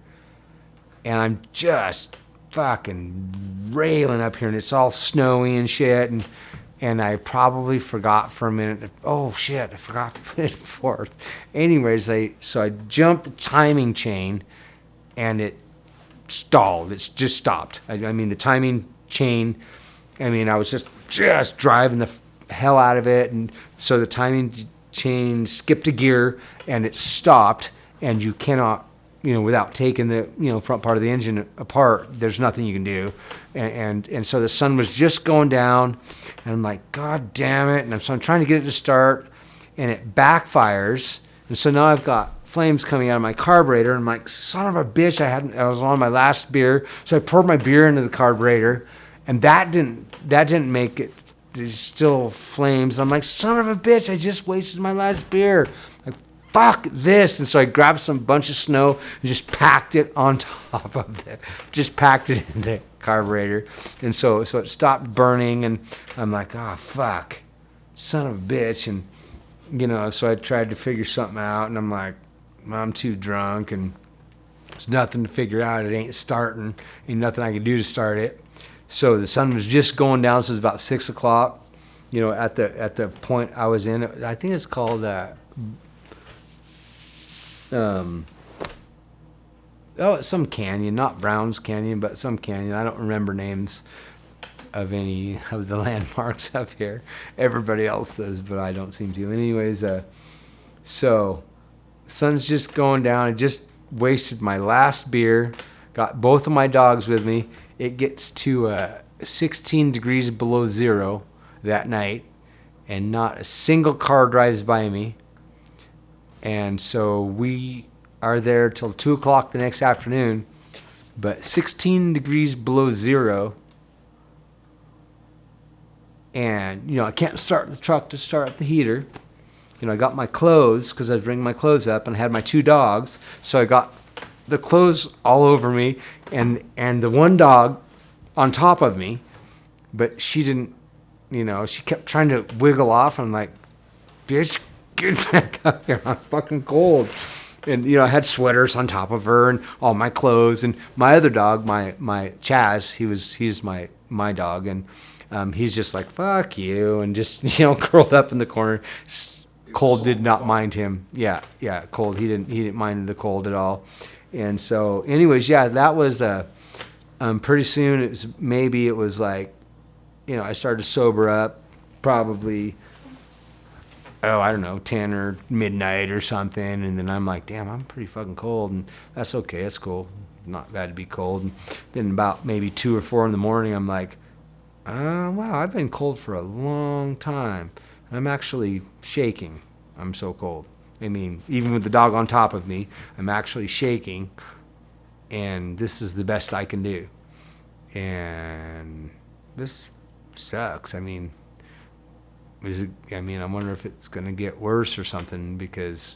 and I'm just fucking railing up here, and it's all snowy and shit, and I probably forgot for a minute. Oh shit, I forgot to put it in 4th. Anyways, so I jumped the timing chain, and it stalled. It's just stopped. I mean, the timing chain I mean, I was just driving the hell out of it, and so the timing chain skipped a gear and it stopped, and you cannot, without taking the front part of the engine apart, there's nothing you can do. And so the sun was just going down, and I'm like, God damn it! And so I'm trying to get it to start, and it backfires, and so now I've got flames coming out of my carburetor, and I'm like, son of a bitch! I was on my last beer, so I poured my beer into the carburetor, and that didn't make it. There's still flames. I'm like, son of a bitch, I just wasted my last beer. Like, fuck this. And so I grabbed some bunch of snow and just packed it on top of just packed it in the carburetor. And so it stopped burning, and I'm like, oh, fuck, son of a bitch. And, so I tried to figure something out, and I'm like, I'm too drunk, and there's nothing to figure out. It ain't starting. Ain't nothing I can do to start it. So the sun was just going down, so it was about 6 o'clock. At the point I was in, I think it's called it's some canyon, not Brown's Canyon, but some canyon. I don't remember names of any of the landmarks up here. Everybody else does, but I don't seem to. Anyways, so the sun's just going down. I just wasted my last beer. Got both of my dogs with me. It gets to 16 degrees below zero that night, and not a single car drives by me. And so we are there till 2 o'clock the next afternoon, but 16 degrees below zero. And, I can't start the truck to start up the heater. I got my clothes, because I was bringing my clothes up, and I had my 2 dogs. So I got the clothes all over me, and the one dog on top of me, but she didn't, she kept trying to wiggle off. I'm like, bitch, get back up here. I'm fucking cold. And, I had sweaters on top of her and all my clothes. And my other dog, my Chaz, he's my dog. And he's just like, fuck you. And just, curled up in the corner. Cold did not mind him. Yeah, cold. He didn't mind the cold at all. And so, anyways, yeah, that was pretty soon. It was like, I started to sober up, probably, I don't know, 10 or midnight or something. And then I'm like, damn, I'm pretty fucking cold, and that's okay. That's cool. Not bad to be cold. And then about maybe 2 or 4 in the morning, I'm like, wow, I've been cold for a long time. I'm actually shaking. I'm so cold. I mean, even with the dog on top of me, I'm actually shaking, and this is the best I can do. And this sucks. I mean, I wonder if it's going to get worse or something, because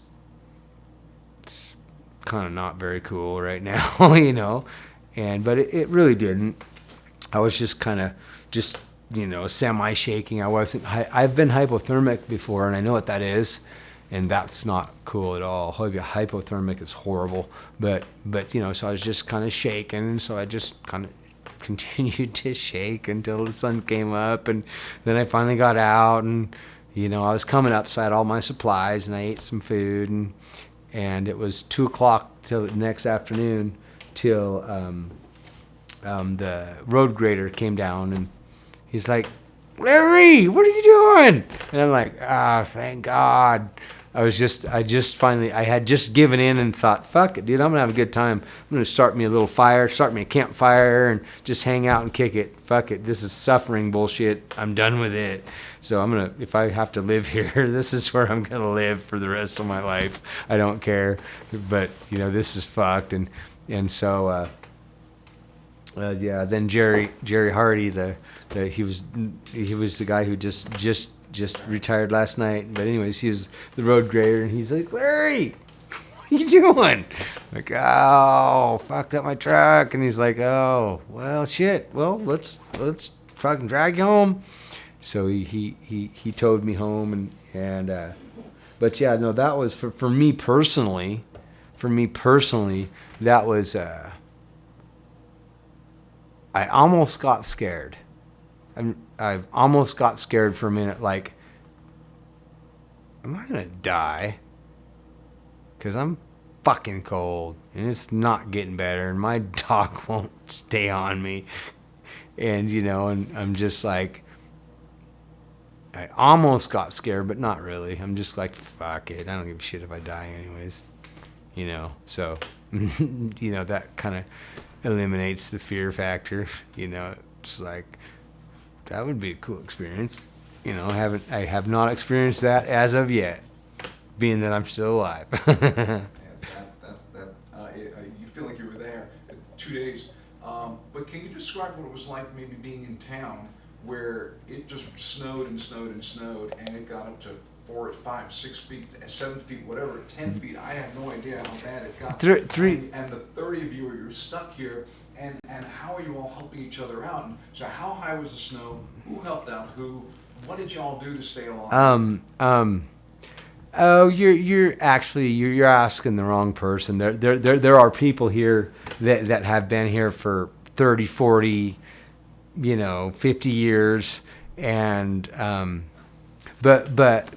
it's kind of not very cool right now, but it really didn't. I was just kind of semi-shaking. I've been hypothermic before, and I know what that is. And that's not cool at all. Hypothermic is horrible. But so I was just kind of shaking. And so I just kind of continued to shake until the sun came up. And then I finally got out. And, I was coming up, so I had all my supplies. And I ate some food. And it was 2 o'clock till the next afternoon till the road grader came down. And he's like, Larry, what are you doing? And I'm like, thank God. I had just given in and thought, fuck it, dude, I'm gonna have a good time. I'm gonna start me a little fire, start me a campfire, and just hang out and kick it. Fuck it, this is suffering bullshit. I'm done with it. So if I have to live here, this is where I'm gonna live for the rest of my life. I don't care. But, this is fucked. And so, then Jerry Hardy, he was the guy who just retired last night. But anyways, he was the road grader, and he's like, Larry, what are you doing? Like, oh, fucked up my truck. And he's like, oh, well, shit. Well, let's fucking drag you home. So he towed me home, and but yeah, no, that was for me personally. That was. I almost got scared. I've almost got scared for a minute, like, am I going to die? Because I'm fucking cold, and it's not getting better, and my dog won't stay on me. and and I'm just like, I almost got scared, but not really. I'm just like, fuck it. I don't give a shit if I die anyways. So, that kind of eliminates the fear factor. It's like, that would be a cool experience. I have not experienced that as of yet, being that I'm still alive. You feel like you were there 2 days. But can you describe what it was like maybe being in town where it just snowed and snowed and snowed and it got up to 4, 5, 6 feet, 7 feet, whatever, 10 feet. I have no idea how bad it got. Three. And the 30 of you are stuck here, and how are you all helping each other out? And so how high was the snow? Who helped out who? What did y'all do to stay alive? Oh, you're asking the wrong person. There are people here that have been here for 30, 40, 50 years, and but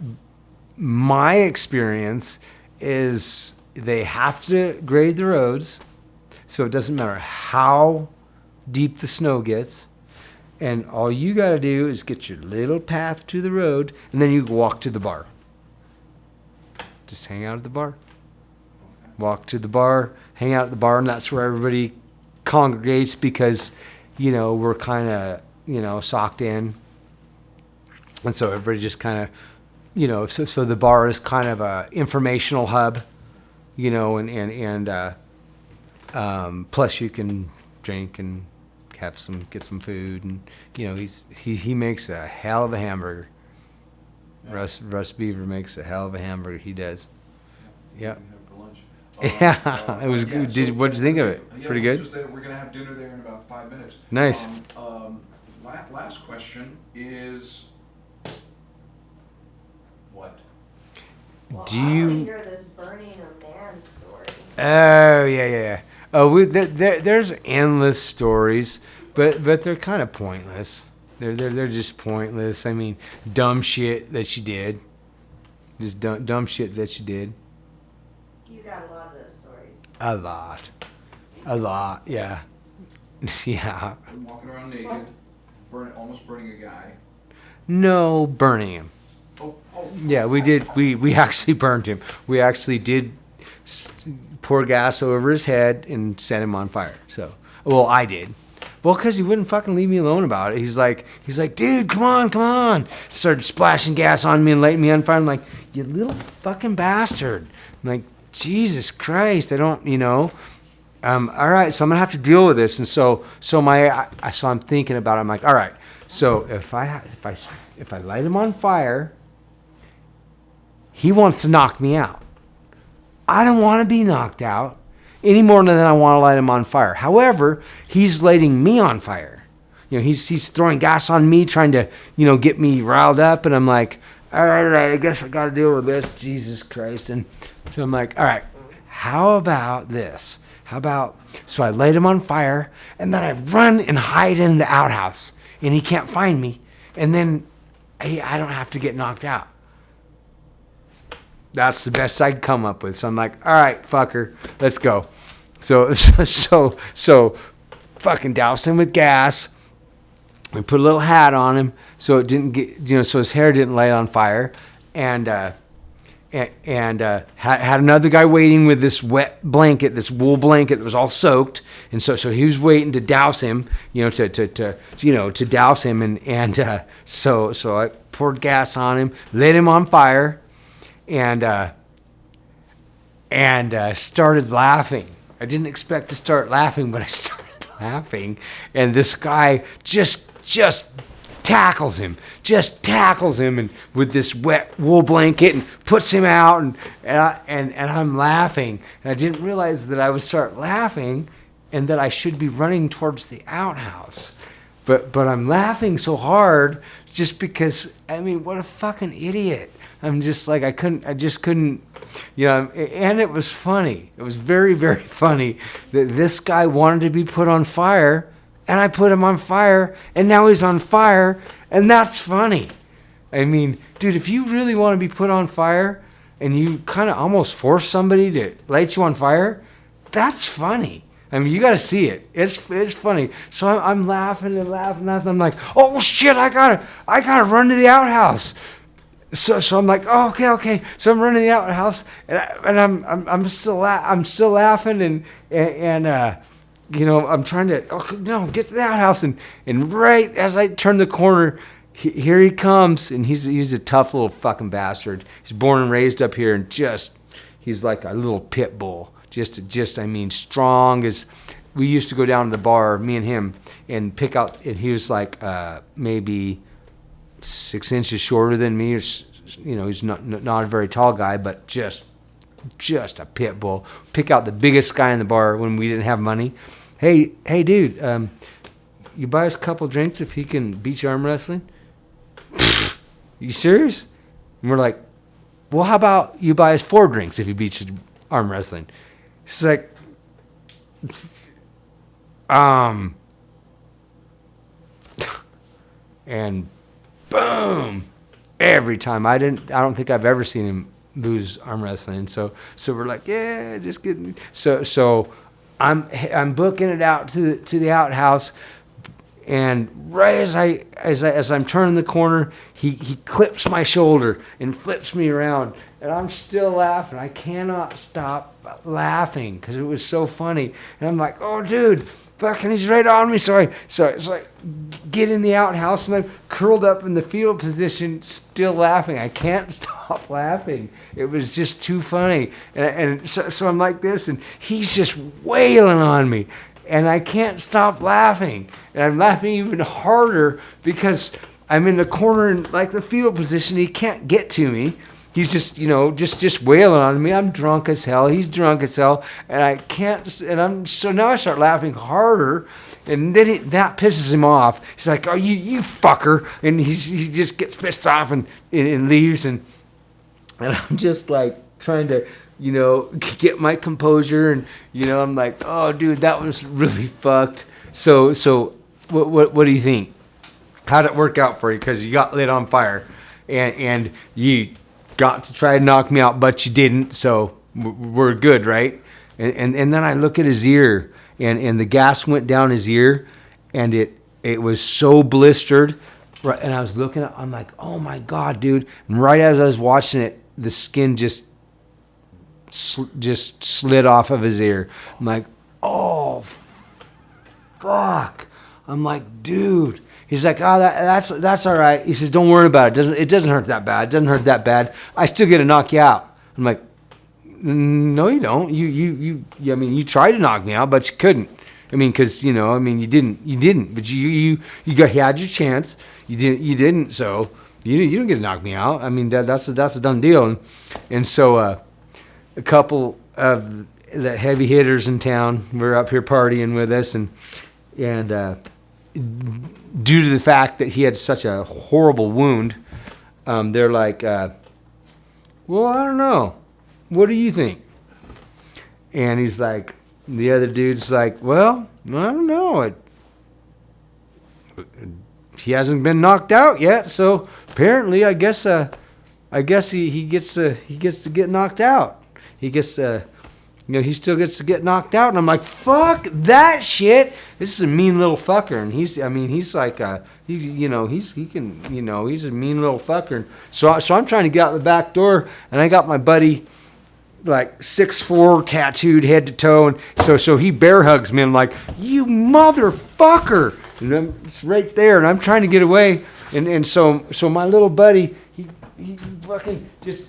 my experience is they have to grade the roads, so it doesn't matter how deep the snow gets, and all you got to do is get your little path to the road, and then you walk to the bar. Just hang out at the bar. Walk to the bar, hang out at the bar, and that's where everybody congregates because, we're kind of, socked in. And so everybody just kind of, so the bar is kind of a informational hub, and plus you can drink and get some food, and he makes a hell of a hamburger. Yeah. Russ Beaver makes a hell of a hamburger. He does. Yeah. Yeah, it was good. What did you think of it? Pretty good. We're gonna have dinner there in about 5 minutes. Nice. Last question is what? Well, Do I want you to hear this burning a man story. Oh yeah. Oh, there's endless stories, but they're kind of pointless. They're just pointless. I mean, dumb shit that she did. Just dumb shit that she did. You got a lot of those stories. A lot. Yeah. Yeah. Walking around naked, almost burning a guy. No, burning him. Oh. Yeah, we did. We actually burned him. We actually did pour gas over his head and set him on fire. So, well, I did. Well, because he wouldn't fucking leave me alone about it. He's like, dude, come on. Started splashing gas on me and lighting me on fire. I'm like, you little fucking bastard. I'm like, Jesus Christ, I don't, all right, so I'm gonna have to deal with this. And so I'm thinking about it. I'm like, all right, so if I light him on fire, he wants to knock me out. I don't want to be knocked out any more than I want to light him on fire. However, he's lighting me on fire. He's throwing gas on me, trying to, get me riled up. And I'm like, all right, I guess I got to deal with this. Jesus Christ. And so I'm like, all right, how about this? So I light him on fire, and then I run and hide in the outhouse, and he can't find me. And then I don't have to get knocked out. That's the best I could come up with. So I'm like, all right, fucker, let's go. So fucking doused him with gas. We put a little hat on him so it didn't get, so his hair didn't light on fire. And had another guy waiting with this wet blanket, this wool blanket that was all soaked. And so he was waiting to douse him, to douse him. And so I poured gas on him, lit him on fire. And started laughing. I didn't expect to start laughing, but I started laughing. And this guy just tackles him, and with this wet wool blanket and puts him out. And I'm laughing. And I didn't realize that I would start laughing and that I should be running towards the outhouse. But I'm laughing so hard just because, what a fucking idiot. I'm just like, I just couldn't, and it was funny. It was very, very funny that this guy wanted to be put on fire, and I put him on fire, and now he's on fire, and that's funny. Dude, if you really want to be put on fire, and you kind of almost force somebody to light you on fire, that's funny. I mean, you got to see it. It's funny. So I'm laughing and laughing and laughing. I'm like, oh shit, I gotta run to the outhouse. So I'm like, oh, okay. So I'm running to the outhouse, and I'm still laughing and I'm trying to get to the outhouse, and right as I turn the corner, here he comes, and he's a tough little fucking bastard. He's born and raised up here, and he's like a little pit bull. I mean, strong as. We used to go down to the bar, me and him, and pick out, and he was like maybe 6 inches shorter than me. He's not a very tall guy, but just a pit bull. Pick out the biggest guy in the bar when we didn't have money. Hey, dude, you buy us a couple drinks if he can beat you arm wrestling? You serious? And we're like, well, how about you buy us 4 drinks if he beats you arm wrestling? She's like, and boom, every time. I don't think I've ever seen him lose arm wrestling. So we're like, yeah, just kidding. So I'm booking it out to the outhouse, and right as I'm turning the corner, he clips my shoulder and flips me around, and I'm still laughing. I cannot stop laughing because it was so funny. And I'm like, oh, dude, fucking, he's right on me. So it's like, get in the outhouse, and I'm curled up in the fetal position, still laughing. I can't stop laughing. It was just too funny. And so I'm like this, and he's just wailing on me, and I can't stop laughing. And I'm laughing even harder because I'm in the corner in like the fetal position. He can't get to me. He's just wailing on me. I'm drunk as hell. He's drunk as hell, and I can't. So now I start laughing harder, and then that pisses him off. He's like, "Oh, you fucker!" And he just gets pissed off and leaves, and I'm just like trying to get my composure, and I'm like, "Oh, dude, that was really fucked." So what do you think? How'd it work out for you? Because you got lit on fire, and you got to try to knock me out, but you didn't, so we're good, right? And then I look at his ear, and the gas went down his ear, and it was so blistered, right? And I was looking at, I'm like, oh my God, dude. And right as I was watching it, the skin just slid off of his ear. I'm like, oh, fuck. I'm like, dude. He's like, oh, that's all right. He says, don't worry about it. It doesn't hurt that bad. It doesn't hurt that bad. I still get to knock you out. I'm like, no, you don't. I mean, you tried to knock me out, but you couldn't. I mean, because you didn't. But you had your chance. You didn't. So you don't get to knock me out. I mean, that's a done deal. And so a couple of the heavy hitters in town were up here partying with us, and due to the fact that he had such a horrible wound, they're like, well, I don't know. What do you think? And he's like, the other dude's like, well, I don't know. He hasn't been knocked out yet, so apparently, I guess he gets to get knocked out. He gets he still gets to get knocked out, and I'm like, fuck that shit. This is a mean little fucker, and he's a mean little fucker. So I'm trying to get out the back door, and I got my buddy like 6'4", tattooed head to toe, and so he bear hugs me, and I'm like, you motherfucker, and it's right there, and I'm trying to get away, and so my little buddy, he fucking just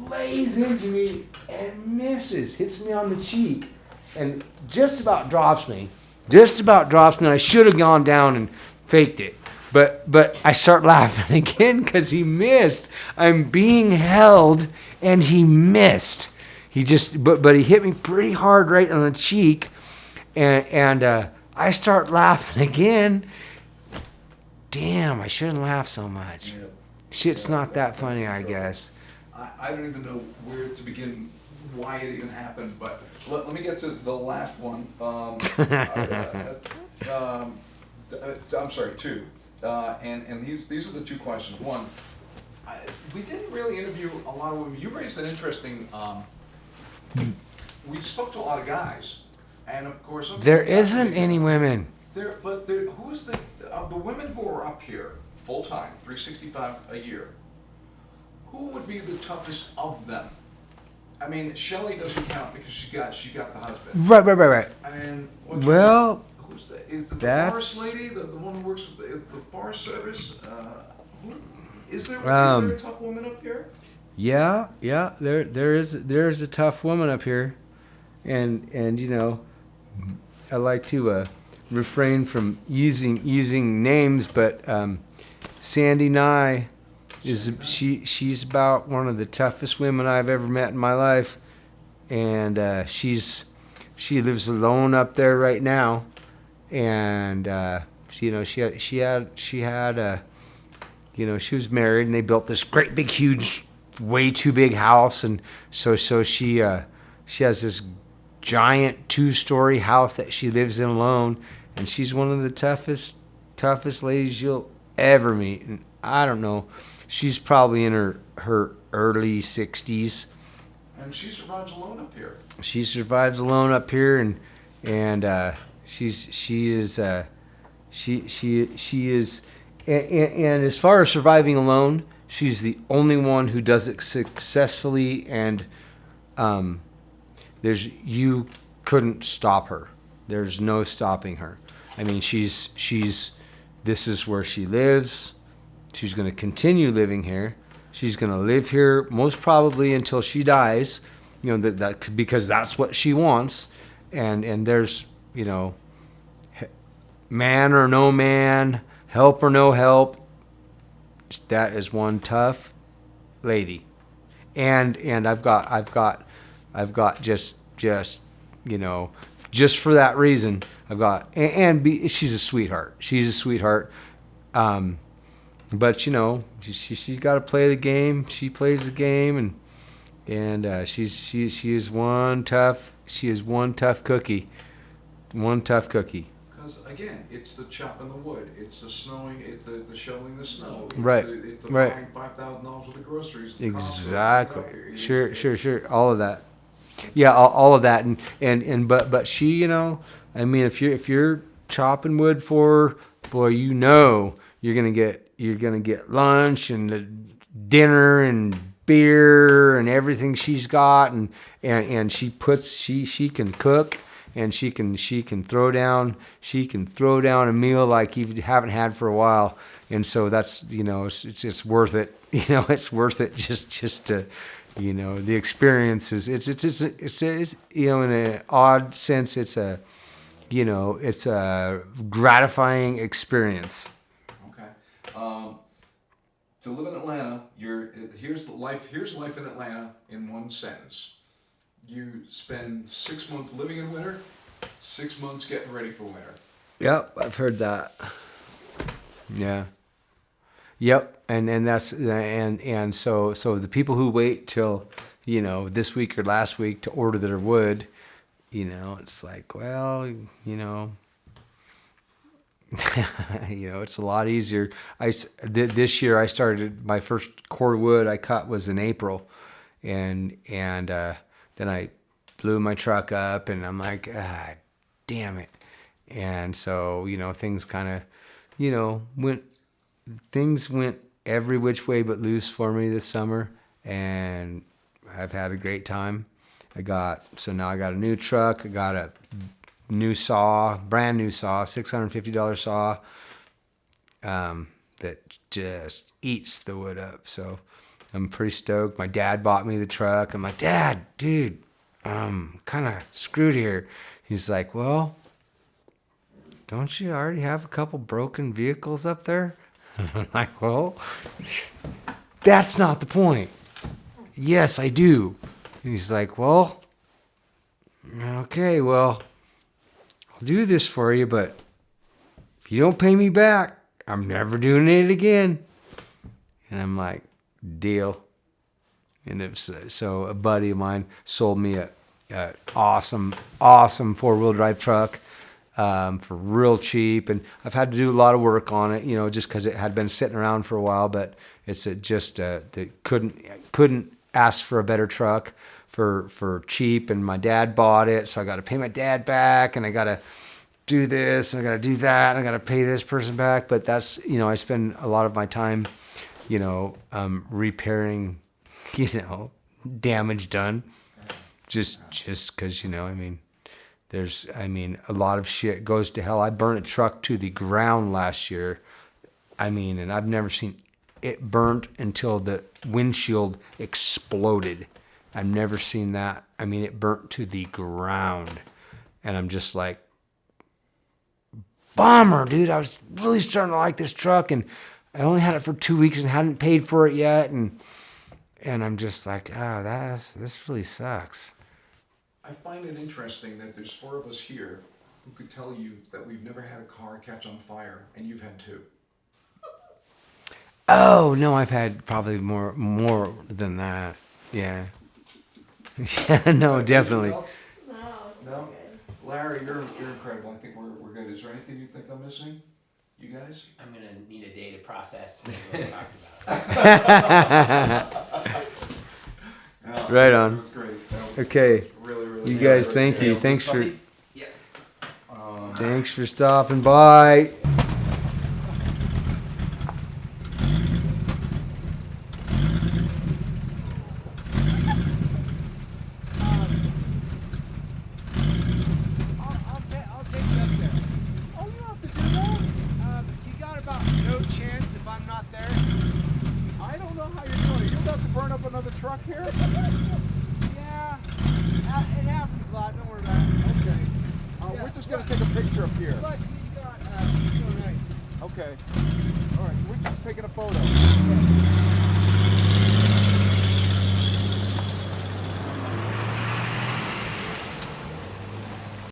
lays into me and hits me on the cheek, and just about drops me. And I should have gone down and faked it, but I start laughing again because he missed. I'm being held, and he missed. But he hit me pretty hard right on the cheek, and I start laughing again. Damn, I shouldn't laugh so much. Yeah. Shit's not that funny, I guess. I don't even know where to begin, why it even happened, but let me get to the last one. I'm sorry, 2. And these are the 2 questions. One, we didn't really interview a lot of women. You raised an interesting, we spoke to a lot of guys, And of course, okay, There isn't any women. Who's the women who are up here full time, 365 a year? Who would be the toughest of them? I mean, Shelley doesn't count because she got the husband. Right. And Well, who's that? Is the that's- forest lady, the one who works with the Forest Service? Is there a tough woman up here? yeah. There's a tough woman up here, and I like to refrain from using names, but Sandy Nye she's about one of the toughest women I've ever met in my life, and she lives alone up there right now, and she was married and they built this great big huge, way too big house, and so she has this giant 2-story house that she lives in alone, and she's one of the toughest ladies you'll ever meet. And I don't know, she's probably in her early 60s. And she survives alone up here. She survives alone up here, and she is and as far as surviving alone, she's the only one who does it successfully, and you couldn't stop her. There's no stopping her. I mean, this is where she lives. She's going to continue living here. She's going to live here most probably until she dies, that because that's what she wants. And there's, man or no man, help or no help, that is one tough lady. And I've got just for that reason, she's a sweetheart. She's a sweetheart. But she's got to play the game. She plays the game, and she is one tough cookie. One tough cookie. Because again, it's the chopping the wood, it's the snowing, it's the shoveling the snow, it's Right. It's Right. buying $5,000 worth of groceries. Exactly. Sure. All of that. Yeah, all of that, but she, I mean, if you're chopping wood for her, boy, you're gonna get lunch and dinner and beer and everything she's got, and she can cook, and she can throw down a meal like you haven't had for a while, and so that's it's worth it. It's worth it just to. The experience is it's in an odd sense, it's a gratifying experience. Okay. To live in Atlanta, here's life in Atlanta in one sentence. You spend 6 months living in winter, 6 months getting ready for winter. Yep, I've heard that. Yeah. Yep, and that's and so the people who wait till this week or last week to order their wood, it's like, well, it's a lot easier. This year I started my first cord wood I cut was in April, and then I blew my truck up, and I'm like, damn it, and so things kind of went every which way but loose for me this summer, and I've had a great time. Now I got a new truck. I got a new saw, brand new saw, $650 saw, that just eats the wood up. So I'm pretty stoked. My dad bought me the truck. I'm like, Dad, dude, kind of screwed here. He's like, well, don't you already have a couple broken vehicles up there? I'm like, well, that's not the point. Yes, I do. And he's like, well, okay, well, I'll do this for you, but if you don't pay me back, I'm never doing it again. And I'm like, deal. And so a buddy of mine sold me a awesome 4-wheel drive truck. For real cheap, and I've had to do a lot of work on it, just because it had been sitting around for a while. But it's they couldn't asked for a better truck for cheap, and my dad bought it, so I got to pay my dad back, and I got to do this, and I got to do that, and I got to pay this person back. But that's, I spend a lot of my time, repairing, damage done, just because, there's, a lot of shit goes to hell. I burned a truck to the ground last year. And I've never seen it burnt until the windshield exploded. I've never seen that. It burnt to the ground. And I'm just like, bummer, dude. I was really starting to like this truck, and I only had it for 2 weeks and hadn't paid for it yet. And I'm just like, this really sucks. I find it interesting that there's 4 of us here who could tell you that we've never had a car catch on fire, and you've had 2. Oh, no, I've had probably more than that. Yeah. Yeah, no, definitely. Anybody else? No. No? Larry, you're incredible. I think we're good. Is there anything you think I'm missing? You guys? I'm gonna need a day to process what we talked about. Yeah, Right on. That was great. That was Okay. really, really You good. guys, thank you. Thanks for Yeah. thanks for stopping by. I'll take you up there. Oh, you don't have to do that. You got about no chance if I'm not there. I don't know how you're doing it. You're about to burn up another truck here? Yeah, it happens a lot. Don't worry about it. Okay. Yeah. We're just going to take a picture up here. Plus, he's going nice. Okay. All right, we're just taking a photo.